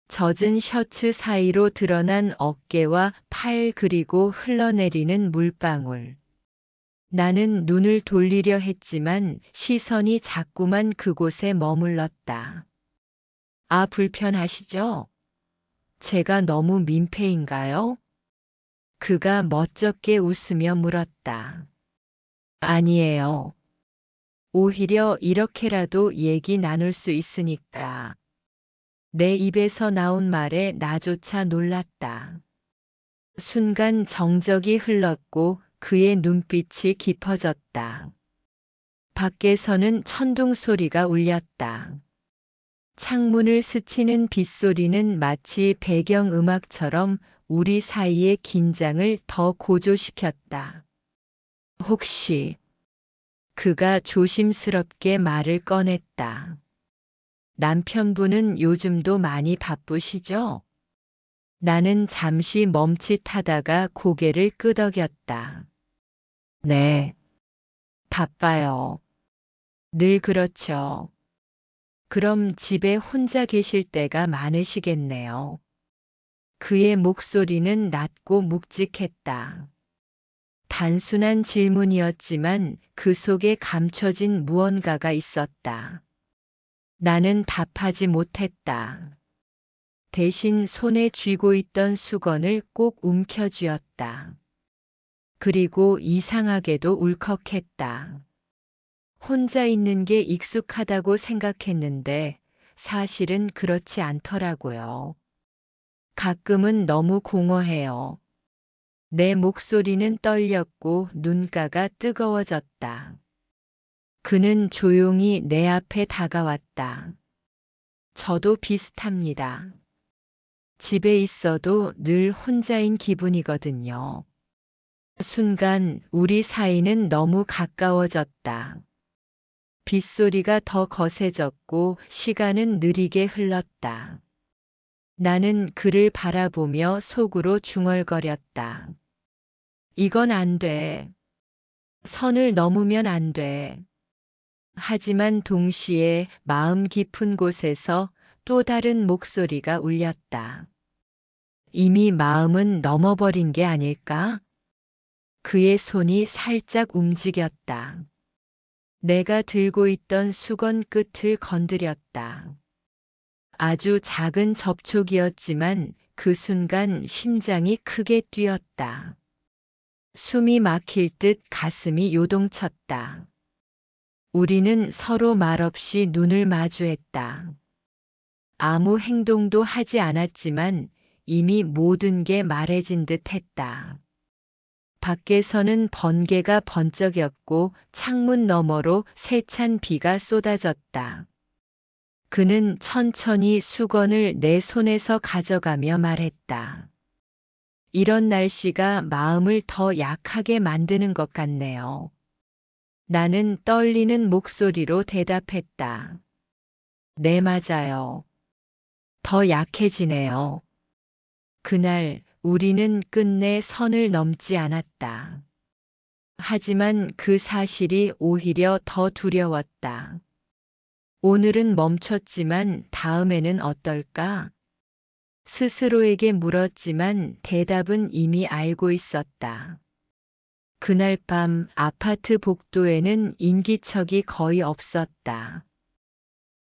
젖은 셔츠 사이로 드러난 어깨와 팔 그리고 흘러내리는 물방울. 나는 눈을 돌리려 했지만 시선이 자꾸만 그곳에 머물렀다. 아, 불편하시죠? 제가 너무 민폐인가요? 그가 멋쩍게 웃으며 물었다. 아니에요. 오히려 이렇게라도 얘기 나눌 수 있으니까. 내 입에서 나온 말에 나조차 놀랐다. 순간 정적이 흘렀고 그의 눈빛이 깊어졌다. 밖에서는 천둥 소리가 울렸다. 창문을 스치는 빗소리는 마치 배경음악처럼 우리 사이의 긴장을 더 고조시켰다. 혹시 그가 조심스럽게 말을 꺼냈다. 남편분은 요즘도 많이 바쁘시죠? 나는 잠시 멈칫하다가 고개를 끄덕였다. 네. 바빠요. 늘 그렇죠. 그럼 집에 혼자 계실 때가 많으시겠네요. 그의 목소리는 낮고 묵직했다. 단순한 질문이었지만 그 속에 감춰진 무언가가 있었다. 나는 답하지 못했다. 대신 손에 쥐고 있던 수건을 꼭 움켜쥐었다. 그리고 이상하게도 울컥했다. 혼자 있는 게 익숙하다고 생각했는데 사실은 그렇지 않더라고요. 가끔은 너무 공허해요. 내 목소리는 떨렸고 눈가가 뜨거워졌다. 그는 조용히 내 앞에 다가왔다. 저도 비슷합니다. 집에 있어도 늘 혼자인 기분이거든요. 순간 우리 사이는 너무 가까워졌다. 빗소리가 더 거세졌고 시간은 느리게 흘렀다. 나는 그를 바라보며 속으로 중얼거렸다. 이건 안 돼. 선을 넘으면 안 돼. 하지만 동시에 마음 깊은 곳에서 또 다른 목소리가 울렸다. 이미 마음은 넘어버린 게 아닐까? 그의 손이 살짝 움직였다. 내가 들고 있던 수건 끝을 건드렸다. 아주 작은 접촉이었지만 그 순간 심장이 크게 뛰었다. 숨이 막힐 듯 가슴이 요동쳤다. 우리는 서로 말없이 눈을 마주했다. 아무 행동도 하지 않았지만 이미 모든 게 말해진 듯 했다. 밖에서는 번개가 번쩍였고 창문 너머로 세찬 비가 쏟아졌다. 그는 천천히 수건을 내 손에서 가져가며 말했다. 이런 날씨가 마음을 더 약하게 만드는 것 같네요. 나는 떨리는 목소리로 대답했다. 네, 맞아요. 더 약해지네요. 그날 우리는 끝내 선을 넘지 않았다. 하지만 그 사실이 오히려 더 두려웠다. 오늘은 멈췄지만 다음에는 어떨까? 스스로에게 물었지만 대답은 이미 알고 있었다. 그날 밤 아파트 복도에는 인기척이 거의 없었다.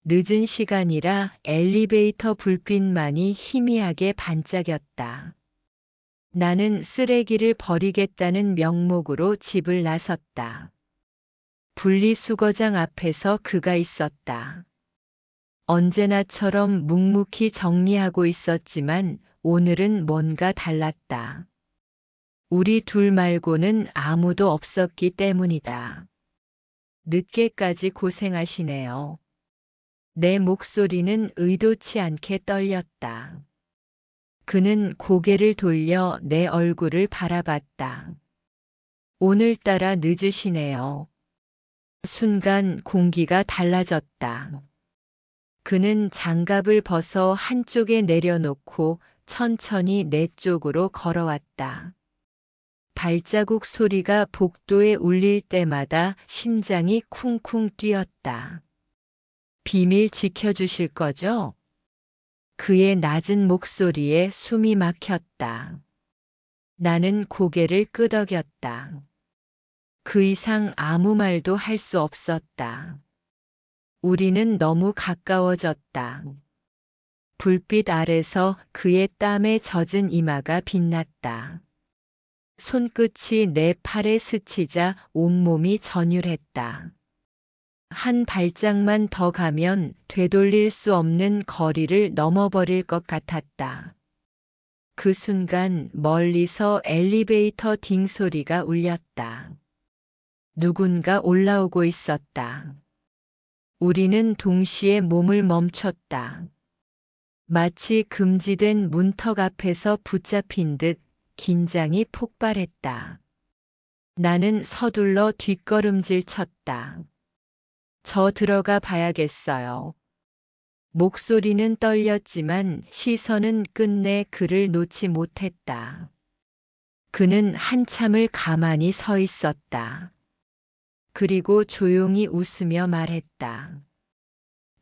늦은 시간이라 엘리베이터 불빛만이 희미하게 반짝였다. 나는 쓰레기를 버리겠다는 명목으로 집을 나섰다. 분리수거장 앞에서 그가 있었다. 언제나처럼 묵묵히 정리하고 있었지만 오늘은 뭔가 달랐다. 우리 둘 말고는 아무도 없었기 때문이다. 늦게까지 고생하시네요. 내 목소리는 의도치 않게 떨렸다. 그는 고개를 돌려 내 얼굴을 바라봤다. 오늘따라 늦으시네요. 순간 공기가 달라졌다. 그는 장갑을 벗어 한쪽에 내려놓고 천천히 내 쪽으로 걸어왔다. 발자국 소리가 복도에 울릴 때마다 심장이 쿵쿵 뛰었다. 비밀 지켜주실 거죠? 그의 낮은 목소리에 숨이 막혔다. 나는 고개를 끄덕였다. 그 이상 아무 말도 할 수 없었다. 우리는 너무 가까워졌다. 불빛 아래서 그의 땀에 젖은 이마가 빛났다. 손끝이 내 팔에 스치자 온몸이 전율했다. 한 발짝만 더 가면 되돌릴 수 없는 거리를 넘어버릴 것 같았다. 그 순간 멀리서 엘리베이터 딩 소리가 울렸다. 누군가 올라오고 있었다. 우리는 동시에 몸을 멈췄다. 마치 금지된 문턱 앞에서 붙잡힌 듯 긴장이 폭발했다. 나는 서둘러 뒷걸음질 쳤다. 저 들어가 봐야겠어요. 목소리는 떨렸지만 시선은 끝내 그를 놓지 못했다. 그는 한참을 가만히 서 있었다. 그리고 조용히 웃으며 말했다.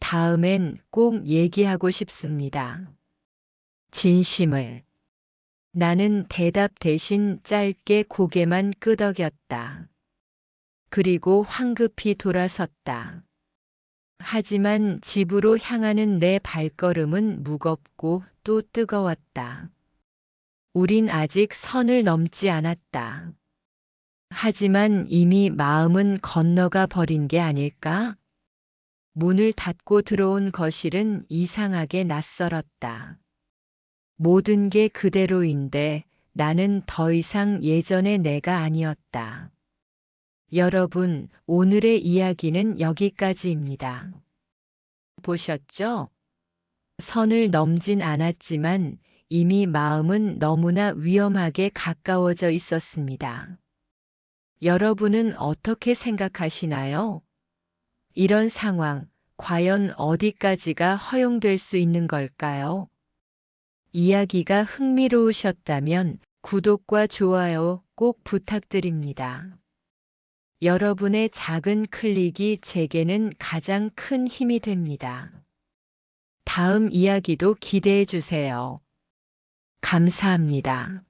다음엔 꼭 얘기하고 싶습니다. 진심을. 나는 대답 대신 짧게 고개만 끄덕였다. 그리고 황급히 돌아섰다. 하지만 집으로 향하는 내 발걸음은 무겁고 또 뜨거웠다. 우린 아직 선을 넘지 않았다. 하지만 이미 마음은 건너가 버린 게 아닐까? 문을 닫고 들어온 거실은 이상하게 낯설었다. 모든 게 그대로인데 나는 더 이상 예전의 내가 아니었다. 여러분, 오늘의 이야기는 여기까지입니다. 보셨죠? 선을 넘진 않았지만 이미 마음은 너무나 위험하게 가까워져 있었습니다. 여러분은 어떻게 생각하시나요? 이런 상황, 과연 어디까지가 허용될 수 있는 걸까요? 이야기가 흥미로우셨다면 구독과 좋아요 꼭 부탁드립니다. 여러분의 작은 클릭이 제게는 가장 큰 힘이 됩니다. 다음 이야기도 기대해 주세요. 감사합니다.